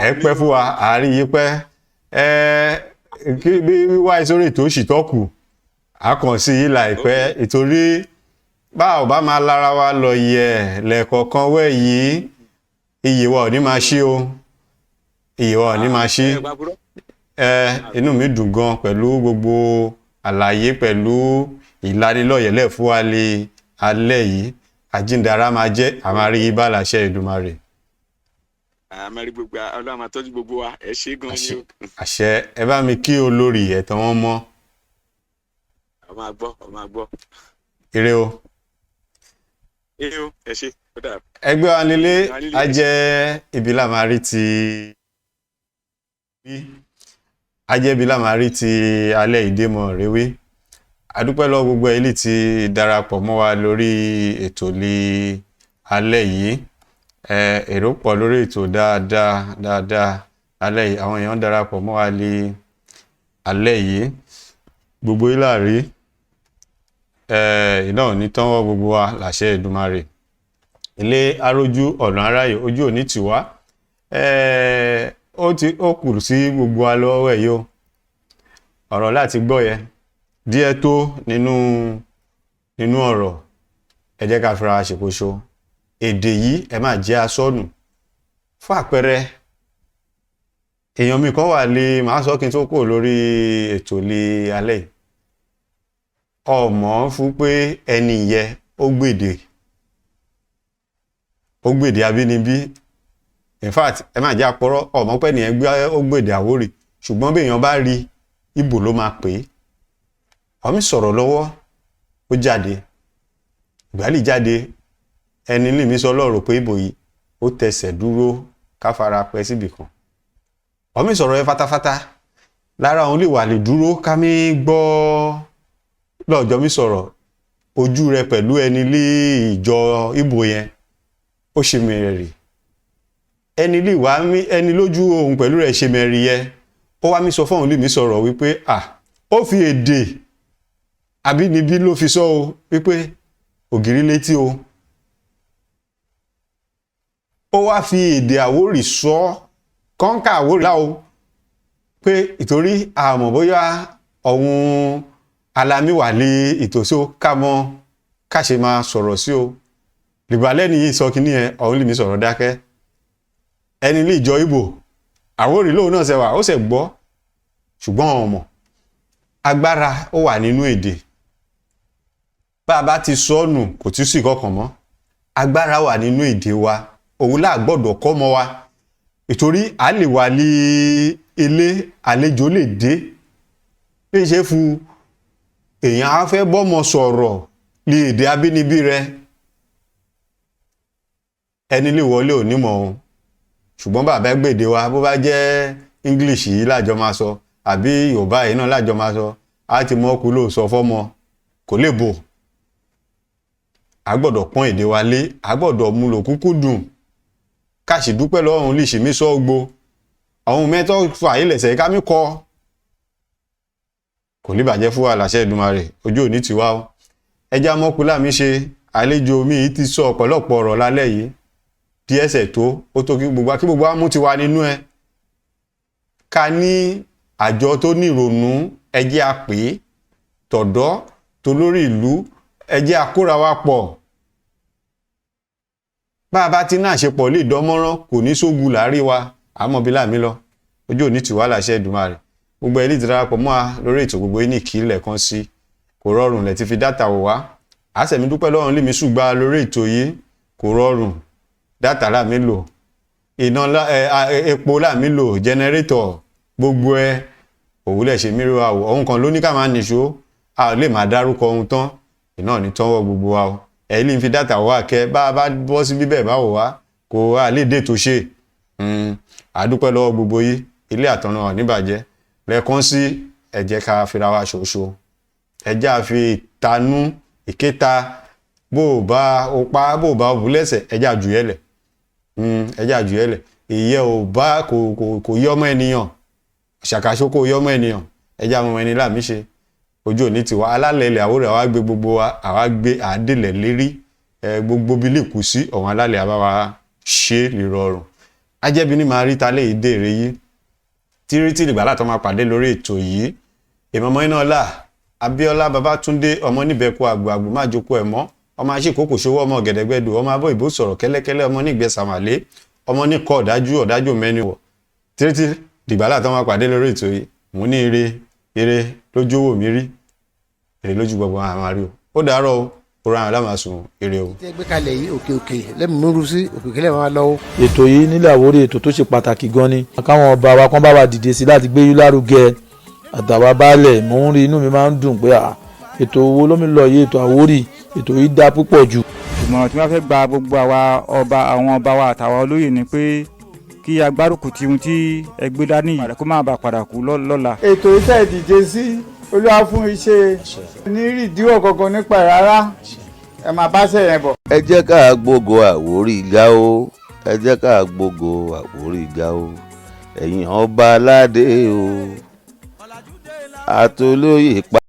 ẹ pẹ́ fún wa àárí yìí pẹ́ bí wíwá sórí ètò òṣìtọ́kù a kàn sí yìí láìpẹ́ ìtorí bá ò bá máa lára wa lọ yẹ lẹ́ẹ̀kọ̀ọ̀kan wẹ̀ yìí iyì wa ò ní máa ṣí o iyì wa ò ní máa ṣí inú mi dùn gan pẹ̀lú gbogbo àlàyé pẹ̀lú ìlanilọ́yẹ̀lẹ̀ fún wa lé alẹ́ yìí àjíǹdara máa jẹ́ àmárí yìí bá láṣẹ Èdùmàrè. Àmárí gbogbo Ọlọ́run máa tọ́jú gbogbo wa ẹ ṣé gan ni o. Àṣẹ ẹ bá mi kí olórí ẹ̀tàn wọn mọ́. Ọmọ àgbọ̀. Ire o. Ẹ ṣé. Ẹgbẹ́ wa nílé a jẹ́ ibi lámàrí ti alẹ́ ìdémọ̀ rèwé. Adúpẹ́ lọ gbogbo ilé tí darapọ̀ mọ́ wa lórí ètò lé alẹ́ yìí. Èrò pọ̀ lórí ètò dáadáa alẹ́ yìí àwọn èèyàn darapọ̀ mọ́ wa lé alẹ́ yìí. Gbogbo ìlàrí iná ò ní tánwọ́ gbogbo wa láṣẹ Èdùmàrè. Ilé arójú ọ̀nà aráyè ojú òní tiwa. Ó kù sí gbogbo wa lọ́wọ́ ẹ̀ yìí o. Ọ̀rọ̀ láti gbọ́ yẹ díẹ̀ tó nínú ọ̀rọ̀ ẹ jẹ́ ká fira ṣèkóso. Èdè yìí ẹ máa jẹ́ asọ́nù. Fún àpẹẹrẹ èèyàn mi kan wà lè máa sọ kí n tó kò lórí ètò lé alẹ́ yìí. Ọmọ fún pé ẹni yẹ ó gbèdè abínibí. In fact ẹ máa jẹ́ àpọ̀rọ̀ ọmọ pẹ́ nìyẹn gbé ó gbèdè Àwórì ṣùgbọ́n bí èèyàn bá rí Ìgbò ló máa pè é. Ọmọ sọ̀rọ̀ lọ́wọ́ ó jáde ìgbàlì jáde ẹni lè mi sọ lọ́rọ̀ pé Ìgbò yìí ó tẹsẹ̀ dúró káfara pẹ́ síbì kan. Ọmọ sọ̀rọ̀ ẹ fatafata lára òun lè wà lè dúró ká mi gbọ́ lọ́jọ́ mi sọ̀rọ̀ ojú rẹ pẹ̀lú ẹni lé ìjọ Ìgbò yẹn ó ṣe mẹ́rẹ̀ ẹni lè wá mí ẹni lójú ohun pẹ̀lú rẹ̀ ṣe mẹ́rì yẹ ó wá mi sọ fún òun lè mi sọ̀rọ̀ wípé ó fi èdè àbínibí ló fi sọ o wípé ògiri létí o ó wá fi èdè Àwórì sọ kọ́ńkà Àwórì láwo pé ìtorí àmọ́ bóyá ọ̀hún alamiwà lé ìtòsó kámọ́ káṣe máa sọ̀rọ̀ sí o lìbàlẹ́ni yìí sọ kíní ẹ ọ̀hún lè mi sọ̀rọ̀ dákẹ́ ẹni lè jọ Ìgbò Àwórì lóun náà ṣẹwà ó ṣẹ̀ gbọ́ ṣùgbọ́n ọmọ agbára ó wà nínú èdè bá a bá ti sọnù kò tí sí kankan mọ́ agbára wà nínú èdè wa òun là gbọ́dọ̀ kọ́ mọ́ wa ìtorí a lè wà ní ilé àlejò lè dé lè ṣe fún èèyàn á fẹ́ bọ́mọ sọ̀rọ̀ ní èdè abínibí rẹ ẹni lè wọlé onímọ̀ ohun ṣùgbọ́n bàbá gbèdè wa bó bá jẹ́ English yìí lájọ máa sọ àbí Yorùbá yìí náà lájọ máa sọ á ti mọ́ kú ló sọ fọ́mọ kò lè bò a gbọ́dọ̀ pọ́n èdè wa lé a gbọ́dọ̀ mú lò kúkú dùn káṣì dúpẹ́ lọ́rùn lè ṣì mí sọ gbó àwọn mẹ́tọ́ fà ilẹ̀ṣẹ̀ ká mí kọ kò ní bàjẹ́ fún wa láṣẹ Èdùmàrè ojú òní ti wá o ẹja mọ́kúlá mi ṣe àlejò mi ti sọ ọ̀pọ̀lọpọ̀ ọ̀rọ̀ lálẹ́ yìí díẹ̀sẹ̀ tó ó tó kí gbogbo wa mú ti wá nínú ẹ ká ní àjọ tó ní ìrònú ẹjẹ́ àpè tọ̀dọ́ tó lórí ìlú ẹjẹ́ àkóra wa pọ̀ bá a bá ti náà ṣe pọ̀ lè dánmọ́rán kò ní sógun láàrí wa àmọ́ bí láàmí lọ ojú òní ti wá láṣẹ Èdùmàrè gbogbo ẹlí ti darapọ̀ mọ́ a lórí ètò gbogbo yìí ní ìkílẹ̀ kan sí kò rọrùn lẹ̀ ti fi dátà wò wá àṣẹ̀mí dúpẹ́ lọ́rùn lèmi ṣùgbà lórí ètò yìí kò rọrùn dátà láàmí lò iná epo láàmí lò jẹnẹrétọ̀ gbogbo ẹ òwúlẹ̀ ṣe mírò àwọ̀ ohun kan ló ní ká máa nìṣó a ò lè máa dárúkọ ohun tán iná ní tánwọ́ gbogbo wa o ẹ̀yìn lè fi dátà wá kẹ́ bá a bá bọ́ sí bíbẹ̀ báwo wá kò a lè dé tó ṣe àdúpẹ́ lọ́wọ́ gbogbo yìí ilé àtọ̀nà níbàjẹ́ lẹ́ẹ̀kan sí ẹ jẹ́ ká fira wa ṣoṣo ẹ jẹ́ àfi ìtanú ìkéta bó bá òbú lẹ́sẹ̀ ẹ jẹ́ àjùyẹ́lẹ̀ ìyẹ́ ò bá kò yọ ọmọ ènìyàn ṣàkàṣó kò yọ ọmọ ènìyàn ẹ jẹ́ àwọn ẹni láàmì ṣe ojú òní ti wá alálẹ̀ ilẹ̀ àwòrán àwa gbé gbogbo wa àwa gbé àdélẹ̀ lérí gbogbo bí lè kú sí ọ̀hún alálẹ̀ àbáwá ṣe lè rọrùn ajẹ́bi ní máa rí ta lè dé èrè yìí tírítì ìgbà látọ̀ máa pàdé lórí ètò yìí ìmọ̀mọ́ iná ọlá Abíọ́lá Babátúndé ọmọ níbẹ̀kú àgbò má jókòó ẹ̀ mọ́ ọmọ aṣíkòkò ṣòwò ọmọ gẹ̀dẹ̀gbẹ̀dù ọmọ abọ́ ìbò sọ̀rọ̀ kẹ́lẹ́kẹ́lẹ́ ọmọ nígbẹ́ sàmàlé ọmọ ní kọ́ ọ̀dájú mẹ́ni wọ̀ tírítì ìgbà látọ̀ máa pàdé lórí ètò yìí mú ní ire lójú owó mi rí èrè lójú gbogbo àwọn àríò ó dàárọ̀ o oran alámàsùn èrè o. tí ẹ gbé kalẹ̀ yìí òkè lẹ́mìí múru sí òkè lẹ́mìí máa lọ́wọ́. ètò yìí nílẹ̀ Àwórì ètò tó ṣe pàtàkì gan ni káwọn ọba wa kan bá wa dìde sí láti gbé yín lárugẹ àtàwọn baálẹ̀ mò ń rí inú mi máa ń dùn pé ètò owó lómi lọ yìí ètò Àwórì ètò yìí dá púpọ̀ jù. ìmọ̀ràn tí wọ́n fẹ́ gba gbogbo àwọn ọba wa àtàwọn olóyè ni pé kí agbárùkù tí ohun tí ẹgbẹ́ dání kó má bàa padà kú lọ́la. ètò iṣẹ́ ìdíje sí Olúwa fún iṣẹ́ ní ìdíwọ̀ kankan nípa rárá ẹ máa bá ṣe yẹn bọ̀. ẹ jẹ́ ká gbógo Àwórì ga o ẹ jẹ́ ká gbógo Àwórì ga o ẹ̀yin ọba aládé o àtolóyè pa.